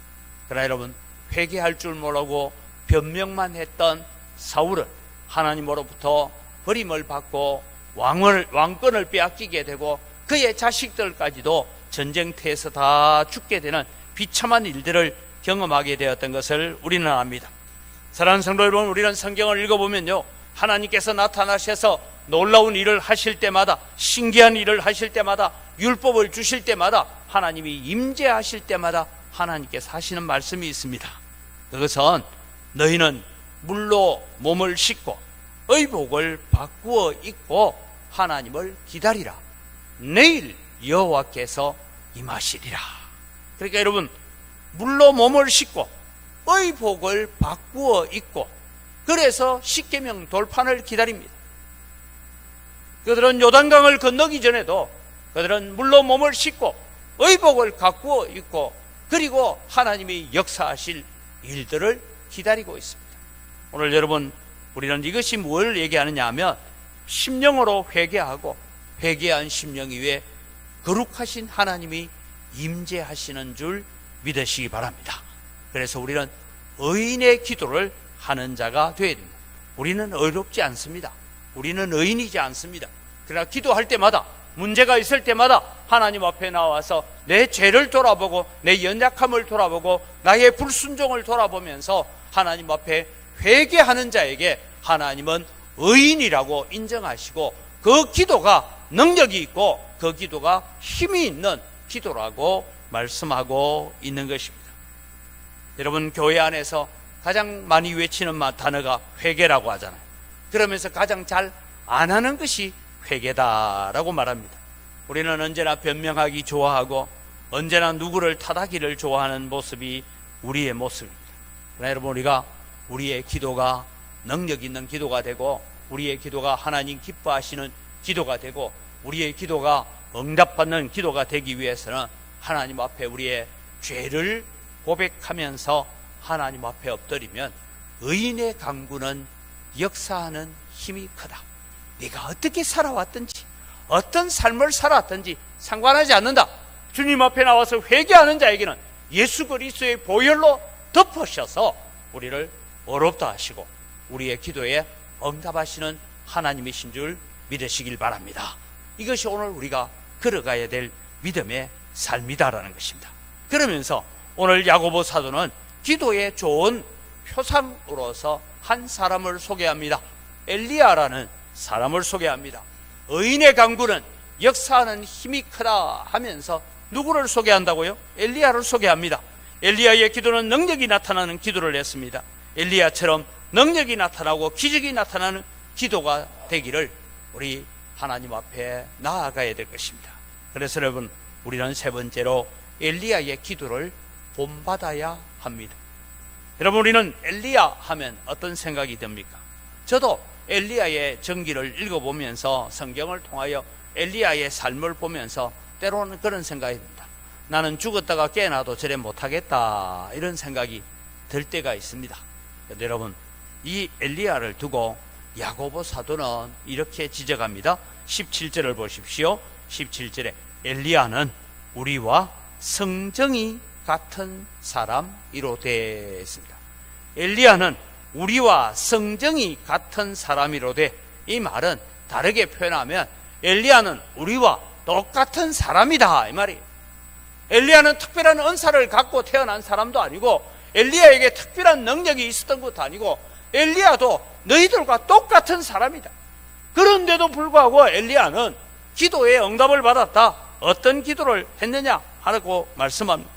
그러나 여러분, 회개할 줄 모르고 변명만 했던 사울은 하나님으로부터 버림을 받고 왕권을 빼앗기게 되고 그의 자식들까지도 전쟁터에서 다 죽게 되는 비참한 일들을 경험하게 되었던 것을 우리는 압니다. 사랑하는 성도 여러분, 우리는 성경을 읽어보면요, 하나님께서 나타나셔서 놀라운 일을 하실 때마다, 신기한 일을 하실 때마다, 율법을 주실 때마다, 하나님이 임재하실 때마다 하나님께서 하시는 말씀이 있습니다. 그것은 너희는 물로 몸을 씻고 의복을 바꾸어 입고 하나님을 기다리라. 내일 여호와께서 임하시리라. 그러니까 여러분, 물로 몸을 씻고 의복을 바꾸어 입고, 그래서 십계명 돌판을 기다립니다. 그들은 요단강을 건너기 전에도 그들은 물로 몸을 씻고 의복을 바꾸어 입고, 그리고 하나님이 역사하실 일들을 기다리고 있습니다. 오늘 여러분, 우리는 이것이 뭘 얘기하느냐 하면 심령으로 회개하고 회개한 심령 위에 거룩하신 하나님이 임재하시는 줄 믿으시기 바랍니다. 그래서 우리는 의인의 기도를 하는 자가 되어야 됩니다. 우리는 의롭지 않습니다. 우리는 의인이지 않습니다. 그러나 기도할 때마다, 문제가 있을 때마다 하나님 앞에 나와서 내 죄를 돌아보고 내 연약함을 돌아보고 나의 불순종을 돌아보면서 하나님 앞에 회개하는 자에게 하나님은 의인이라고 인정하시고 그 기도가 능력이 있고 그 기도가 힘이 있는 기도라고 말씀하고 있는 것입니다. 여러분, 교회 안에서 가장 많이 외치는 단어가 회개라고 하잖아요. 그러면서 가장 잘 안 하는 것이 회개다라고 말합니다. 우리는 언제나 변명하기 좋아하고 언제나 누구를 탓하기를 좋아하는 모습이 우리의 모습입니다. 그러나 여러분, 우리가 우리의 기도가 능력 있는 기도가 되고 우리의 기도가 하나님 기뻐하시는 기도가 되고 우리의 기도가 응답받는 기도가 되기 위해서는 하나님 앞에 우리의 죄를 고백하면서 하나님 앞에 엎드리면 의인의 강구는 역사하는 힘이 크다. 네가 어떻게 살아왔든지 어떤 삶을 살아왔든지 상관하지 않는다. 주님 앞에 나와서 회개하는 자에게는 예수 그리스도의 보혈로 덮으셔서 우리를 어렵다 하시고 우리의 기도에 응답하시는 하나님이신 줄 믿으시길 바랍니다. 이것이 오늘 우리가 걸어가야 될 믿음의 삶이다라는 것입니다. 그러면서 오늘 야고보 사도는 기도의 좋은 표상으로서 한 사람을 소개합니다. 엘리야라는 사람을 소개합니다. 의인의 강구는 역사하는 힘이 크다 하면서 누구를 소개한다고요? 엘리야를 소개합니다. 엘리야의 기도는 능력이 나타나는 기도를 했습니다. 엘리야처럼 능력이 나타나고 기적이 나타나는 기도가 되기를 우리 하나님 앞에 나아가야 될 것입니다. 그래서 여러분, 우리는 세 번째로 엘리야의 기도를 본받아야 합니다. 여러분, 우리는 엘리야 하면 어떤 생각이 듭니까? 저도 엘리야의 전기를 읽어보면서 성경을 통하여 엘리야의 삶을 보면서 때로는 그런 생각이 듭니다. 나는 죽었다가 깨어나도 저래 못하겠다, 이런 생각이 들 때가 있습니다. 여러분, 이 엘리야를 두고 야고보 사도는 이렇게 지적합니다. 17절을 보십시오. 17절에 엘리야는 우리와 성정이 같은 사람이로되 있습니다. 엘리야는 우리와 성정이 같은 사람이로되, 이 말은 다르게 표현하면 엘리야는 우리와 똑같은 사람이다, 이 말이에요. 엘리야는 특별한 은사를 갖고 태어난 사람도 아니고 엘리야에게 특별한 능력이 있었던 것도 아니고 엘리야도 너희들과 똑같은 사람이다. 그런데도 불구하고 엘리야는 기도에 응답을 받았다. 어떤 기도를 했느냐 하고 말씀합니다.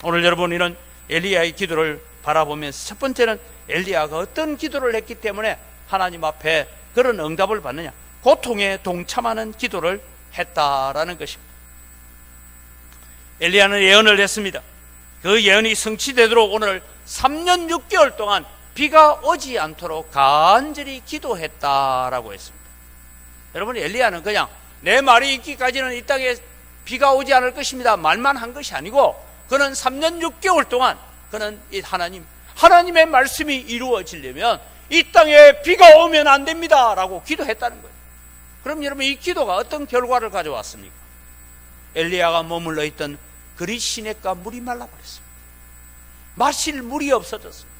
오늘 여러분, 이는 엘리야의 기도를 바라보면서 첫 번째는 엘리야가 어떤 기도를 했기 때문에 하나님 앞에 그런 응답을 받느냐, 고통에 동참하는 기도를 했다라는 것입니다. 엘리야는 예언을 했습니다. 그 예언이 성취되도록 오늘 3년 6개월 동안 비가 오지 않도록 간절히 기도했다라고 했습니다. 여러분, 엘리야는 그냥 내 말이 있기까지는 이 땅에 비가 오지 않을 것입니다 말만 한 것이 아니고, 그는 3년 6개월 동안 그는 이 하나님의 말씀이 이루어지려면 이 땅에 비가 오면 안 됩니다 라고 기도했다는 거예요. 그럼 여러분, 이 기도가 어떤 결과를 가져왔습니까? 엘리야가 머물러 있던 그리 시냇가 물이 말라버렸습니다. 마실 물이 없어졌습니다.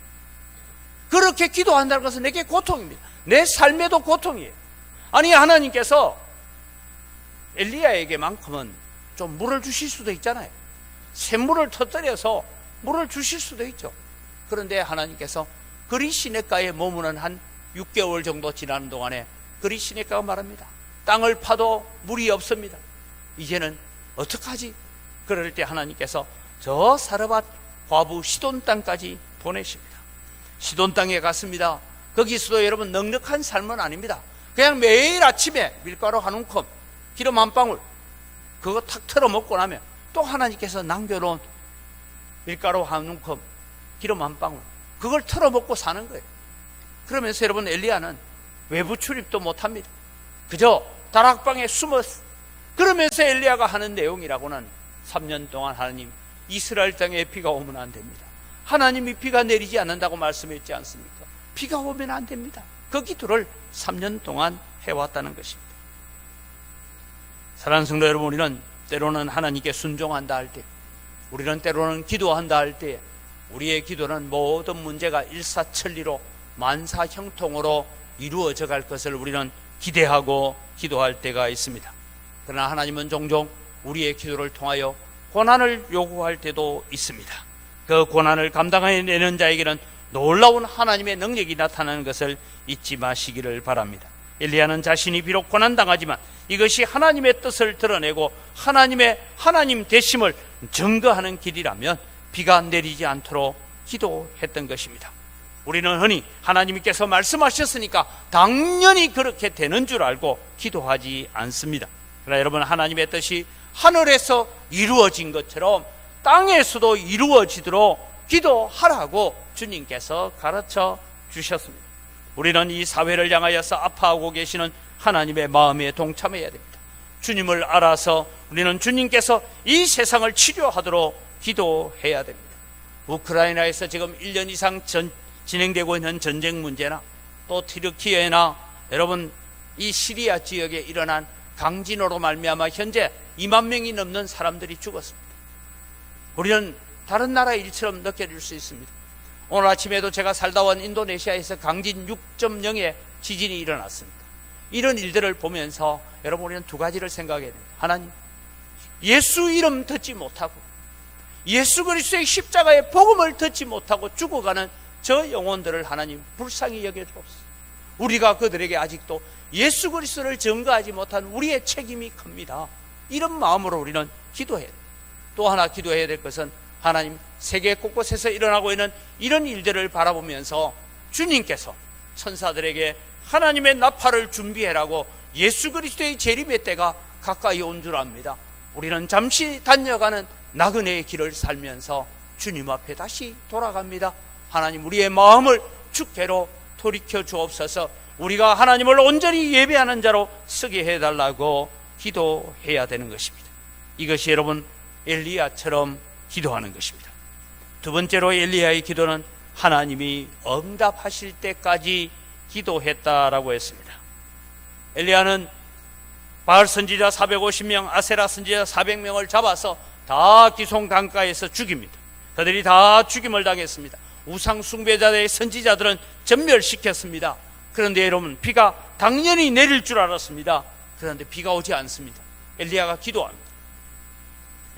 그렇게 기도한다는 것은 내게 고통입니다. 내 삶에도 고통이에요. 아니, 하나님께서 엘리야에게만큼은 좀 물을 주실 수도 있잖아요. 샘물을 터뜨려서 물을 주실 수도 있죠. 그런데 하나님께서 그리 시냇가에 머무는 한 6개월 정도 지나는 동안에 그리 시냇가가 말합니다. 땅을 파도 물이 없습니다. 이제는 어떡하지? 그럴 때 하나님께서 저 사르밧 과부 시돈 땅까지 보내십니다. 시돈 땅에 갔습니다. 거기서도 여러분, 넉넉한 삶은 아닙니다. 그냥 매일 아침에 밀가루 한 움큼, 기름 한 방울, 그거 탁 털어 먹고 나면 또 하나님께서 남겨놓은 밀가루 한 움큼, 기름 한 방울, 그걸 털어 먹고 사는 거예요. 그러면서 여러분, 엘리야는 외부 출입도 못합니다. 그저 다락방에 숨었어. 그러면서 엘리야가 하는 내용이라고는 3년 동안 하나님, 이스라엘 땅에 비가 오면 안 됩니다. 하나님이 비가 내리지 않는다고 말씀했지 않습니까? 비가 오면 안 됩니다. 그 기도를 3년 동안 해왔다는 것입니다. 사랑하는 성도 여러분, 우리는 때로는 하나님께 순종한다 할 때, 우리는 때로는 기도한다 할 때, 우리의 기도는 모든 문제가 일사천리로 만사형통으로 이루어져 갈 것을 우리는 기대하고 기도할 때가 있습니다. 그러나 하나님은 종종 우리의 기도를 통하여 고난을 요구할 때도 있습니다. 그 고난을 감당해내는 자에게는 놀라운 하나님의 능력이 나타나는 것을 잊지 마시기를 바랍니다. 엘리야는 자신이 비록 고난당하지만 이것이 하나님의 뜻을 드러내고 하나님 되심을 증거하는 길이라면 비가 내리지 않도록 기도했던 것입니다. 우리는 흔히 하나님께서 말씀하셨으니까 당연히 그렇게 되는 줄 알고 기도하지 않습니다. 그러나 여러분, 하나님의 뜻이 하늘에서 이루어진 것처럼 땅에서도 이루어지도록 기도하라고 주님께서 가르쳐 주셨습니다. 우리는 이 사회를 향하여서 아파하고 계시는 하나님의 마음에 동참해야 됩니다. 주님을 알아서 우리는 주님께서 이 세상을 치료하도록 기도해야 됩니다. 우크라이나에서 지금 1년 이상 진행되고 있는 전쟁 문제나 또 튀르키예나 여러분 이 시리아 지역에 일어난 강진으로 말미암아 현재 2만 명이 넘는 사람들이 죽었습니다. 우리는 다른 나라의 일처럼 느껴질 수 있습니다. 오늘 아침에도 제가 살다 온 인도네시아에서 강진 6.0의 지진이 일어났습니다. 이런 일들을 보면서 여러분, 우리는 두 가지를 생각해야 됩니다. 하나님, 예수 이름 듣지 못하고 예수 그리스도의 십자가의 복음을 듣지 못하고 죽어가는 저 영혼들을 하나님 불쌍히 여겨주옵소서. 우리가 그들에게 아직도 예수 그리스도를 증거하지 못한 우리의 책임이 큽니다. 이런 마음으로 우리는 기도해야 됩니다. 또 하나 기도해야 될 것은 하나님, 세계 곳곳에서 일어나고 있는 이런 일들을 바라보면서 주님께서 천사들에게 하나님의 나팔을 준비해라고 예수 그리스도의 재림의 때가 가까이 온 줄 압니다. 우리는 잠시 달려가는 나그네의 길을 살면서 주님 앞에 다시 돌아갑니다. 하나님, 우리의 마음을 주께로 돌이켜 주옵소서. 우리가 하나님을 온전히 예배하는 자로 쓰게 해달라고 기도해야 되는 것입니다. 이것이 여러분 엘리야처럼 기도하는 것입니다. 두 번째로 엘리야의 기도는 하나님이 응답하실 때까지 기도했다라고 했습니다. 엘리야는 바알 선지자 450명, 아세라 선지자 400명을 잡아서 다 기숑 강가에서 죽입니다. 그들이 다 죽임을 당했습니다. 우상 숭배자들의 선지자들은 전멸시켰습니다. 그런데 여러분, 비가 당연히 내릴 줄 알았습니다. 그런데 비가 오지 않습니다. 엘리야가 기도합니다.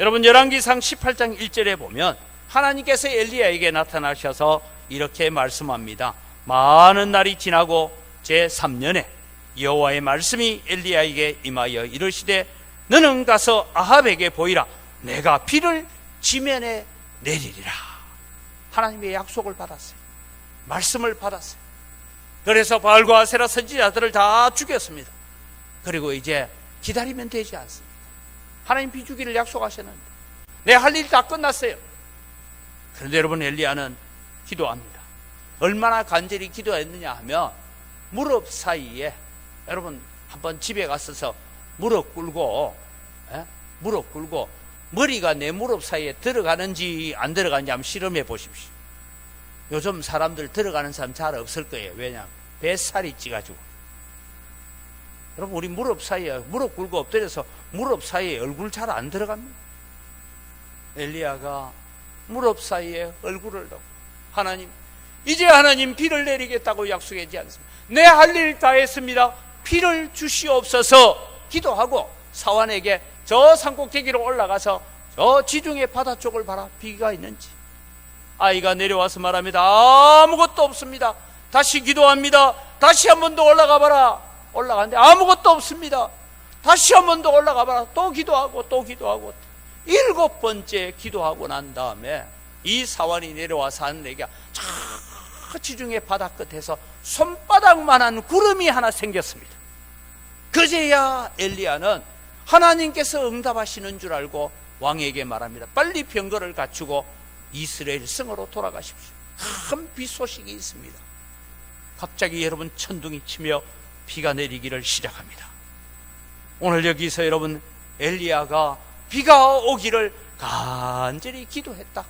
여러분, 열왕기상 18장 1절에 보면 하나님께서 엘리야에게 나타나셔서 이렇게 말씀합니다. 많은 날이 지나고 제3년에 여호와의 말씀이 엘리야에게 임하여 이르시되 너는 가서 아합에게 보이라. 내가 비를 지면에 내리리라. 하나님의 약속을 받았어요. 말씀을 받았어요. 그래서 바알과 아세라 선지자들을 다 죽였습니다. 그리고 이제 기다리면 되지 않습니다. 하나님 비 주기를 약속하셨는데 내 할 일 다 끝났어요. 그런데 여러분, 엘리야는 기도합니다. 얼마나 간절히 기도했느냐 하면 무릎 사이에, 여러분 한번 집에 갔어서 무릎 꿇고 머리가 내 무릎 사이에 들어가는지 안 들어가는지 한번 실험해 보십시오. 요즘 사람들 들어가는 사람 잘 없을 거예요. 왜냐하면 뱃살이 찌가지고. 여러분, 우리 무릎 사이에 무릎 꿇고 엎드려서 무릎 사이에 얼굴 잘 안 들어갑니다. 엘리야가 무릎 사이에 얼굴을 넣고 하나님, 이제 하나님 비를 내리겠다고 약속하지 않습니다. 내 할 일 다 했습니다. 비를 주시옵소서 기도하고 사환에게 저 산꼭대기로 올라가서 저 지중해 바다 쪽을 봐라. 비가 있는지. 아이가 내려와서 말합니다. 아무것도 없습니다. 다시 기도합니다. 다시 한 번 더 올라가 봐라. 올라가는데 아무것도 없습니다. 다시 한 번 더 올라가 봐라. 또 기도하고 또 기도하고 7번째 기도하고 난 다음에 이 사환이 내려와서 하는 얘기가 저 지중해 바다 끝에서 손바닥만한 구름이 하나 생겼습니다. 그제야 엘리야는 하나님께서 응답하시는 줄 알고 왕에게 말합니다. 빨리 병거를 갖추고 이스라엘 성으로 돌아가십시오. 큰 비 소식이 있습니다. 갑자기 여러분, 천둥이 치며 비가 내리기를 시작합니다. 오늘 여기서 여러분, 엘리야가 비가 오기를 간절히 기도했다.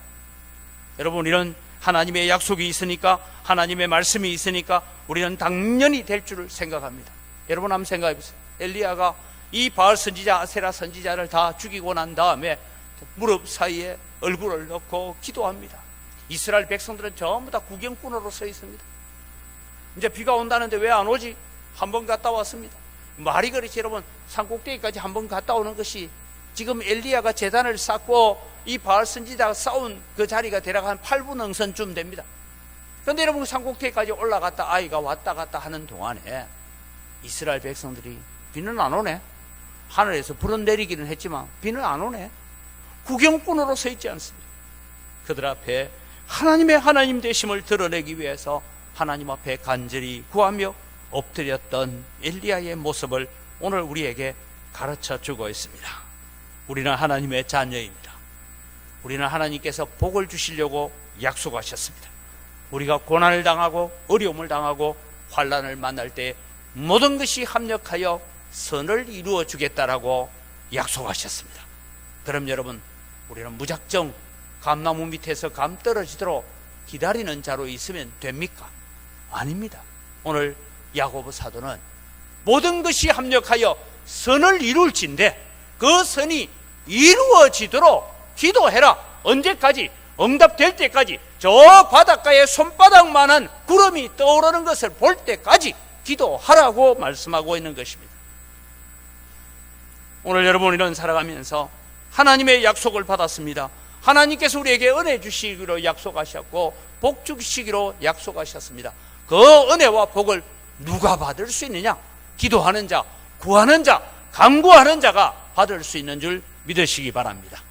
여러분, 이런 하나님의 약속이 있으니까, 하나님의 말씀이 있으니까 우리는 당연히 될 줄을 생각합니다. 여러분 한번 생각해 보세요. 엘리야가 이 바알 선지자, 아세라 선지자를 다 죽이고 난 다음에 무릎 사이에 얼굴을 넣고 기도합니다. 이스라엘 백성들은 전부 다 구경꾼으로 서 있습니다. 이제 비가 온다는데 왜 안 오지? 한번 갔다 왔습니다. 말이 그렇지 여러분, 산꼭대기까지 한번 갔다 오는 것이 지금 엘리야가 제단을 쌓고 이 바알 선지자가 쌓은 그 자리가 대략 한 8분 응선쯤 됩니다. 그런데 여러분, 산꼭대기까지 올라갔다 아이가 왔다 갔다 하는 동안에 이스라엘 백성들이 비는 안 오네. 하늘에서 불은 내리기는 했지만 비는 안 오네. 구경꾼으로 서 있지 않습니다. 그들 앞에 하나님의 하나님 되심을 드러내기 위해서 하나님 앞에 간절히 구하며 엎드렸던 엘리야의 모습을 오늘 우리에게 가르쳐 주고 있습니다. 우리는 하나님의 자녀입니다. 우리는 하나님께서 복을 주시려고 약속하셨습니다. 우리가 고난을 당하고 어려움을 당하고 환난을 만날 때 모든 것이 합력하여 선을 이루어 주겠다라고 약속하셨습니다. 그럼 여러분, 우리는 무작정 감나무 밑에서 감 떨어지도록 기다리는 자로 있으면 됩니까? 아닙니다. 오늘 야고보 사도는 모든 것이 합력하여 선을 이룰진데 그 선이 이루어지도록 기도해라. 언제까지? 응답될 때까지, 저 바닷가에 손바닥만한 구름이 떠오르는 것을 볼 때까지 기도하라고 말씀하고 있는 것입니다. 오늘 여러분, 우리는 살아가면서 하나님의 약속을 받았습니다. 하나님께서 우리에게 은혜 주시기로 약속하셨고 복 주시기로 약속하셨습니다. 그 은혜와 복을 누가 받을 수 있느냐? 기도하는 자, 구하는 자, 간구하는 자가 받을 수 있는 줄 믿으시기 바랍니다.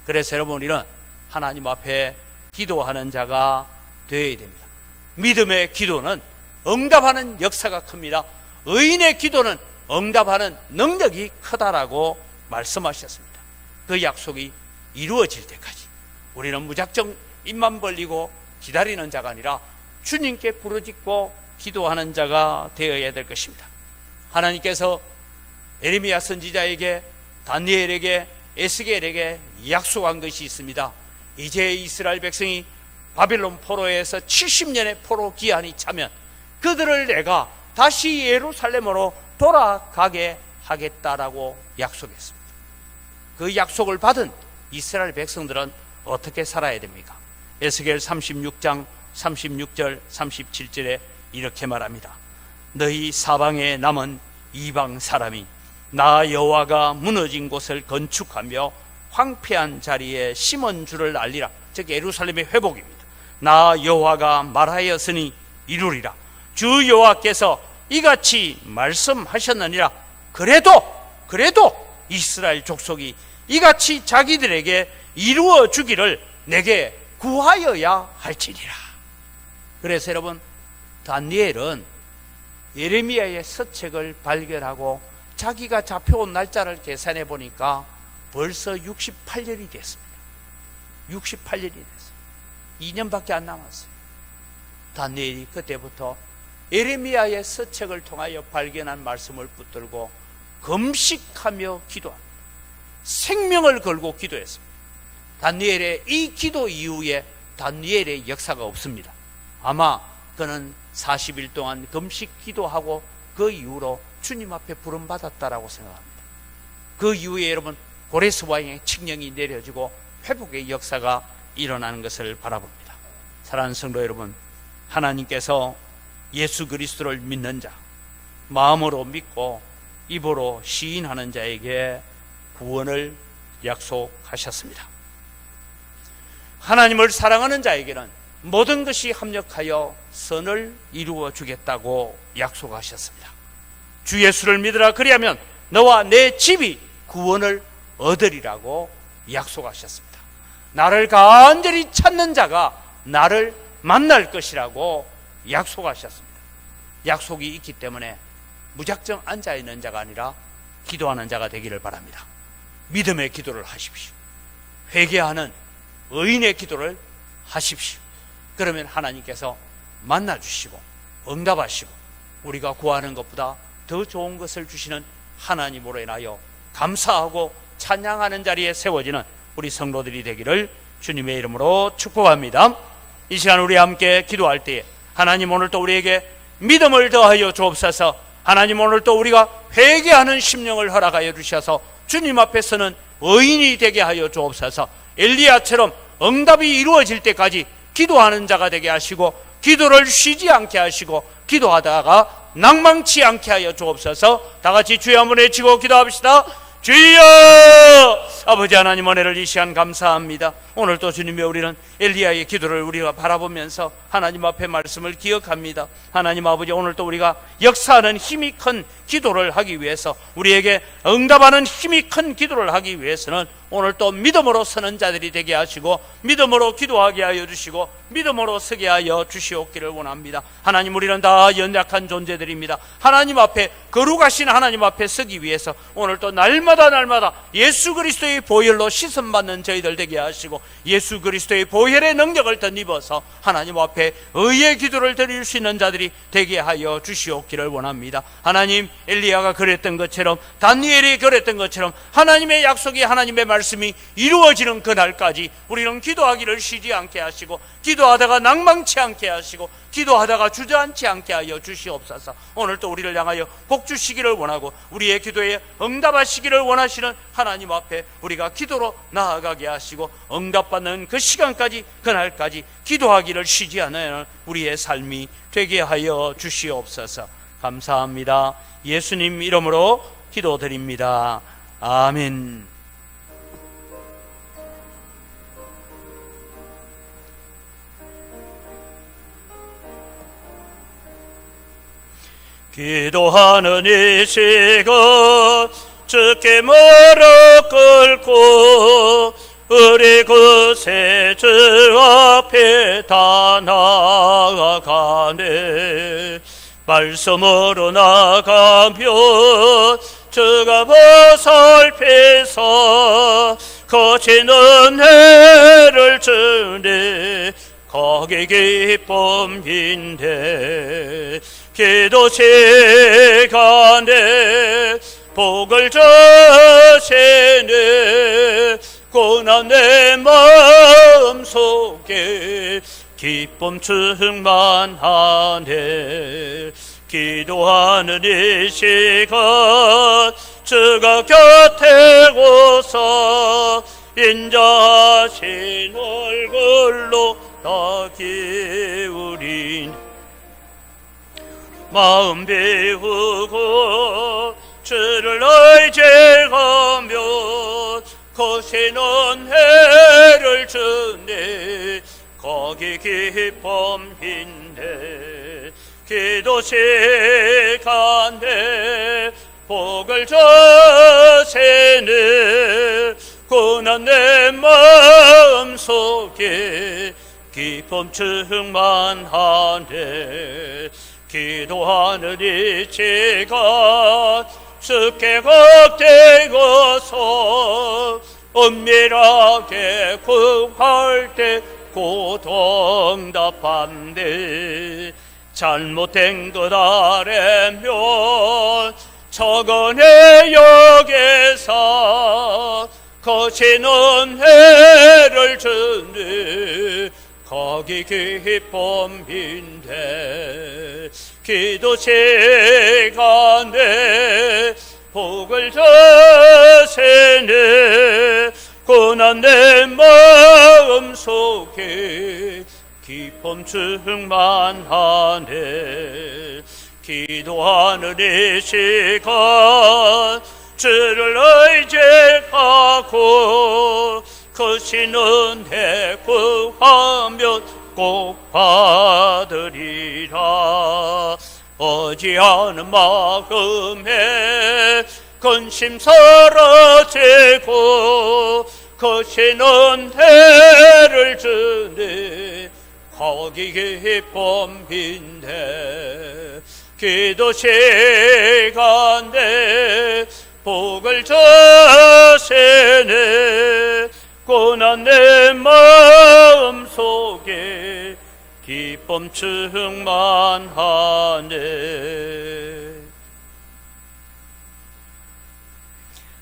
그래서 여러분, 우리는 하나님 앞에 기도하는 자가 되어야 됩니다. 믿음의 기도는 응답하는 역사가 큽니다. 의인의 기도는 응답하는 능력이 크다라고 말씀하셨습니다. 그 약속이 이루어질 때까지 우리는 무작정 입만 벌리고 기다리는 자가 아니라 주님께 부르짖고 기도하는 자가 되어야 될 것입니다. 하나님께서 에레미야 선지자에게, 다니엘에게, 에스겔에게 약속한 것이 있습니다. 이제 이스라엘 백성이 바빌론 포로에서 70년의 포로 기한이 차면 그들을 내가 다시 예루살렘으로 돌아가게 하겠다라고 약속했습니다. 그 약속을 받은 이스라엘 백성들은 어떻게 살아야 됩니까? 에스겔 36장 36절 37절에 이렇게 말합니다. 너희 사방에 남은 이방 사람이 나 여호와가 무너진 곳을 건축하며 황폐한 자리에 심은 줄을 알리라. 즉 예루살렘의 회복입니다. 나 여호와가 말하였으니 이루리라. 주 여호와께서 이같이 말씀하셨느니라. 그래도 이스라엘 족속이 이같이 자기들에게 이루어 주기를 내게 구하여야 할지니라. 그래서 여러분, 다니엘은 예레미야의 서책을 발견하고 자기가 잡혀온 날짜를 계산해 보니까 벌써 68년이 됐습니다. 68년이 됐어요. 2년밖에 안 남았어요. 다니엘이 그때부터 예레미야의 서책을 통하여 발견한 말씀을 붙들고 금식하며 기도합니다. 생명을 걸고 기도했습니다. 다니엘의 이 기도 이후에 다니엘의 역사가 없습니다. 아마 그는 40일 동안 금식 기도하고 그 이후로 주님 앞에 부름받았다라고 생각합니다. 그 이후에 여러분, 고레스 왕의 칙령이 내려지고 회복의 역사가 일어나는 것을 바라봅니다. 사랑하는 성도 여러분, 하나님께서 예수 그리스도를 믿는 자, 마음으로 믿고 입으로 시인하는 자에게 구원을 약속하셨습니다. 하나님을 사랑하는 자에게는 모든 것이 합력하여 선을 이루어 주겠다고 약속하셨습니다. 주 예수를 믿으라. 그리하면 너와 내 집이 구원을 얻으리라고 약속하셨습니다. 나를 간절히 찾는 자가 나를 만날 것이라고 약속하셨습니다. 약속이 있기 때문에 무작정 앉아있는 자가 아니라 기도하는 자가 되기를 바랍니다. 믿음의 기도를 하십시오. 회개하는 의인의 기도를 하십시오. 그러면 하나님께서 만나주시고 응답하시고 우리가 구하는 것보다 더 좋은 것을 주시는 하나님으로 인하여 감사하고 찬양하는 자리에 세워지는 우리 성도들이 되기를 주님의 이름으로 축복합니다. 이 시간 우리 함께 기도할 때에 하나님, 오늘 또 우리에게 믿음을 더하여 주옵소서. 하나님, 오늘 또 우리가 회개하는 심령을 허락하여 주셔서 주님 앞에서는 의인이 되게 하여 주옵소서. 엘리야처럼 응답이 이루어질 때까지 기도하는 자가 되게 하시고 기도를 쉬지 않게 하시고 기도하다가 낭망치 않게 하여 주옵소서. 다 같이 주여 한번 외치고 기도합시다. 주여! 아버지 하나님, 은혜를 이 시간 감사합니다. 오늘 또 주님의 우리는 엘리야의 기도를 우리가 바라보면서 하나님 앞에 말씀을 기억합니다. 하나님 아버지, 오늘 또 우리가 역사하는 힘이 큰 기도를 하기 위해서, 우리에게 응답하는 힘이 큰 기도를 하기 위해서는 오늘 또 믿음으로 서는 자들이 되게 하시고 믿음으로 기도하게 하여 주시고 믿음으로 서게 하여 주시옵기를 원합니다. 하나님, 우리는 다 연약한 존재들입니다. 하나님 앞에, 거룩하신 하나님 앞에 서기 위해서 오늘 또 날마다 예수 그리스도의 보혈로 씻음받는 저희들 되게 하시고 예수 그리스도의 보혈의 능력을 덧입어서 하나님 앞에 의의 기도를 드릴 수 있는 자들이 되게 하여 주시옵기를 원합니다. 하나님, 엘리야가 그랬던 것처럼, 다니엘이 그랬던 것처럼 하나님의 약속이, 하나님의 말씀이 이루어지는 그날까지 우리는 기도하기를 쉬지 않게 하시고 기도하다가 낭망치 않게 하시고 기도하다가 주저앉지 않게 하여 주시옵소서. 오늘 또 우리를 향하여 복 주시기를 원하고 우리의 기도에 응답하시기를 원하시는 하나님 앞에 우리가 기도로 나아가게 하시고 응답받는 그 시간까지, 그날까지 기도하기를 쉬지 않는 우리의 삶이 되게 하여 주시옵소서. 감사합니다. 예수님 이름으로 기도드립니다. 아멘. 기도하는 이 시간 주께 무릎 꿇고 우리 그새 주 앞에 다 나아가네. 말씀으로 나가면 주가 보살펴서 거친 은혜를 주네. 거기 기쁨인데 기도 시간에 복을 주시네. 고난 내 마음속에 기쁨 충만하네. 기도하는 이 시간 주가 곁에 오서 인자하신 얼굴로 다 기울인 마음 비우고 주를 의지하며 거신 은혜를 주네. 거기 기쁨인데 기도 시간에 복을 주시네. 고난 내 마음속에 기쁨 충만하네. 기도하는 이 시간 주께 걷대고서 은밀하게 구할 때 곧 응답한대. 잘못된 것 알면 적은의 역에서 거친 은혜를 주네. 거기 기쁨인데 기도 시간에 복을 주시네. 고난 내 마음속에 기쁨 충만하네. 기도하는 이 시간 주를 의지하고 거신 은혜 구하면 꼭 받으리라. 어지하는 마음에 근심 사라지고 거신 은혜를 주네. 거기 기쁨인데 기도 시간에 복을 주시네. 고난 내 마음속에 기쁨 충만하네.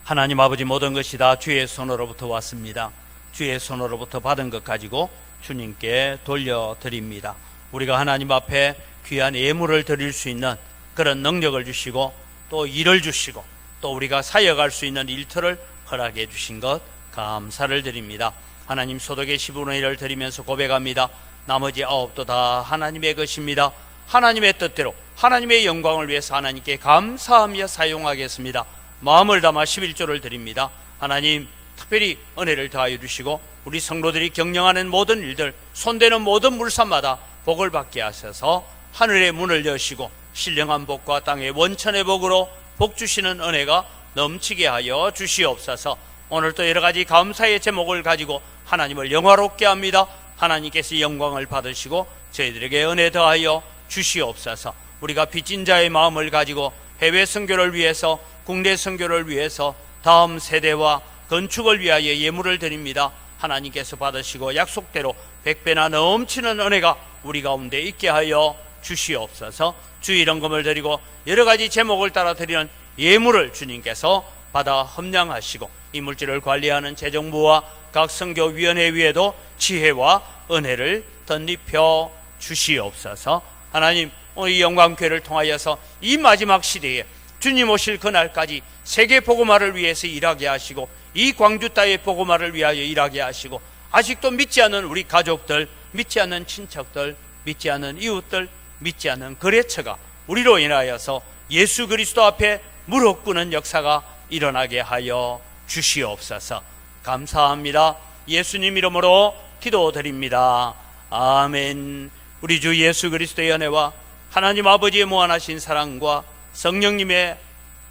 하나님 아버지, 모든 것이 다 주의 손으로부터 왔습니다. 주의 손으로부터 받은 것 가지고 주님께 돌려드립니다. 우리가 하나님 앞에 귀한 예물을 드릴 수 있는 그런 능력을 주시고 또 일을 주시고 또 우리가 사역할 수 있는 일터를 허락해 주신 것 감사를 드립니다. 하나님, 소득의 10분의 1을 드리면서 고백합니다. 나머지 9도 다 하나님의 것입니다. 하나님의 뜻대로 하나님의 영광을 위해서 하나님께 감사하며 사용하겠습니다. 마음을 담아 11조를 드립니다. 하나님, 특별히 은혜를 더하여 주시고 우리 성도들이 경영하는 모든 일들, 손대는 모든 물산마다 복을 받게 하셔서 하늘의 문을 여시고 신령한 복과 땅의 원천의 복으로 복 주시는 은혜가 넘치게 하여 주시옵소서. 오늘 또 여러 가지 감사의 제목을 가지고 하나님을 영화롭게 합니다. 하나님께서 영광을 받으시고 저희들에게 은혜 더하여 주시옵소서. 우리가 빚진 자의 마음을 가지고 해외 선교를 위해서, 국내 선교를 위해서, 다음 세대와 건축을 위하여 예물을 드립니다. 하나님께서 받으시고 약속대로 100배나 넘치는 은혜가 우리 가운데 있게 하여 주시옵소서. 주일헌금을 드리고 여러 가지 제목을 따라 드리는 예물을 주님께서 받아 험량하시고 이 물질을 관리하는 재정부와 각 선교위원회 위에도 지혜와 은혜를 덧입혀 주시옵소서. 하나님, 오늘 이 영광교회를 통하여서 이 마지막 시대에 주님 오실 그날까지 세계 복음화를 위해서 일하게 하시고 이 광주 땅의 복음화를 위하여 일하게 하시고 아직도 믿지 않는 우리 가족들, 믿지 않는 친척들, 믿지 않는 이웃들, 믿지 않는 거래처가 우리로 인하여서 예수 그리스도 앞에 무릎 꿇는 역사가 일어나게 하여 주시옵소서. 감사합니다. 예수님 이름으로 기도드립니다. 아멘. 우리 주 예수 그리스도의 은혜와 하나님 아버지의 무한하신 사랑과 성령님의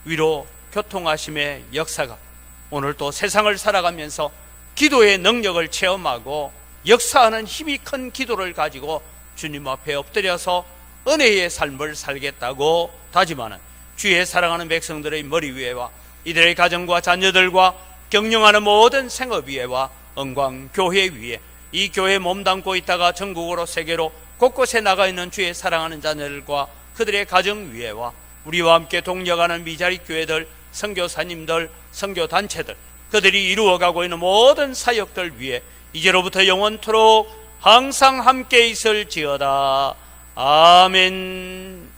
위로 교통하심의 역사가 오늘 또 세상을 살아가면서 기도의 능력을 체험하고 역사하는 힘이 큰 기도를 가지고 주님 앞에 엎드려서 은혜의 삶을 살겠다고 다짐하는 주의 사랑하는 백성들의 머리 위에와 이들의 가정과 자녀들과 경영하는 모든 생업 위에와 은광교회 위에 이 교회에 몸담고 있다가 전국으로 세계로 곳곳에 나가 있는 주의 사랑하는 자녀들과 그들의 가정 위에와 우리와 함께 동력하는 미자리 교회들, 선교사님들, 선교단체들, 그들이 이루어가고 있는 모든 사역들 위에 이제로부터 영원토록 항상 함께 있을지어다. 아멘.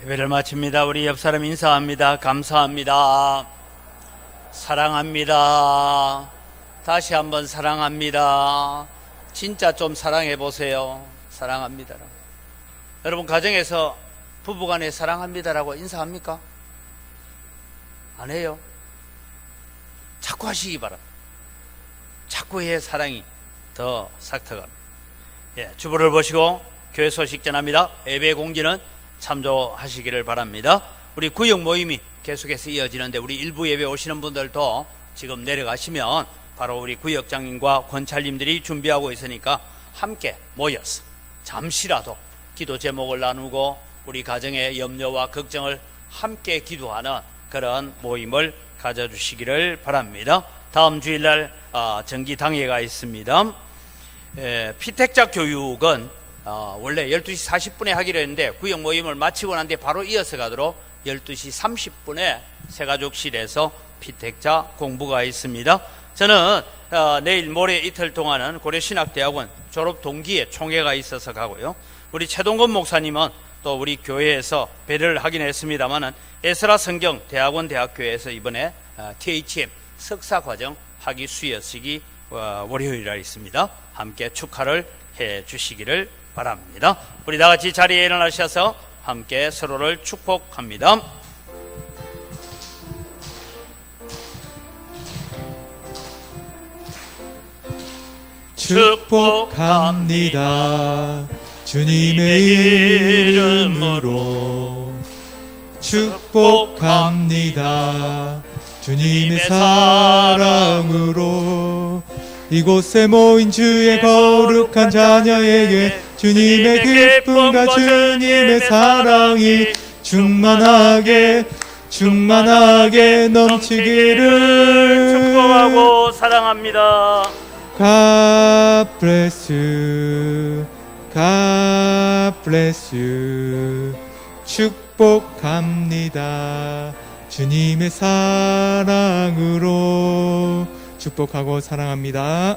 예배를 마칩니다. 우리 옆사람 인사합니다. 감사합니다. 사랑합니다. 다시 한번 사랑합니다. 진짜 좀 사랑해 보세요. 사랑합니다. 여러분 가정에서 부부간에 사랑합니다라고 인사합니까? 안 해요. 자꾸 하시기 바랍니다. 자꾸 해야 사랑이 더 싹트갑니다. 주보를 보시고 교회 소식 전합니다. 예배 공지는 참조하시기를 바랍니다. 우리 구역 모임이 계속해서 이어지는데 우리 일부 예배 오시는 분들도 지금 내려가시면 바로 우리 구역장님과 권찰님들이 준비하고 있으니까 함께 모여서 잠시라도 기도 제목을 나누고 우리 가정의 염려와 걱정을 함께 기도하는 그런 모임을 가져주시기를 바랍니다. 다음 주일날 정기당회가 있습니다. 피택자 교육은 원래 12시 40분에 하기로 했는데 구역 모임을 마치고 난 뒤에 바로 이어서 가도록 12시 30분에 새가족실에서 피택자 공부가 있습니다. 저는 내일 모레 이틀 동안은 고려신학대학원 졸업 동기의 총회가 있어서 가고요. 우리 최동건 목사님은 또 우리 교회에서 배려를 하긴 했습니다만은 에스라 성경 대학원 대학교에서 이번에 THM 석사과정 학위 수여식이 월요일 날 있습니다. 함께 축하를 해 주시기를 바랍니다. 우리 다 같이 자리에 일어나셔서 함께 서로를 축복합니다. 축복합니다. 주님의 이름으로 축복합니다. 주님의 사랑으로 이곳에 모인 주의 거룩한 자녀에게 주님의 기쁨과 주님의 사랑이 충만하게 넘치기를 축복하고 사랑합니다. God bless you. God bless you. 축복합니다. 주님의 사랑으로 축복하고 사랑합니다.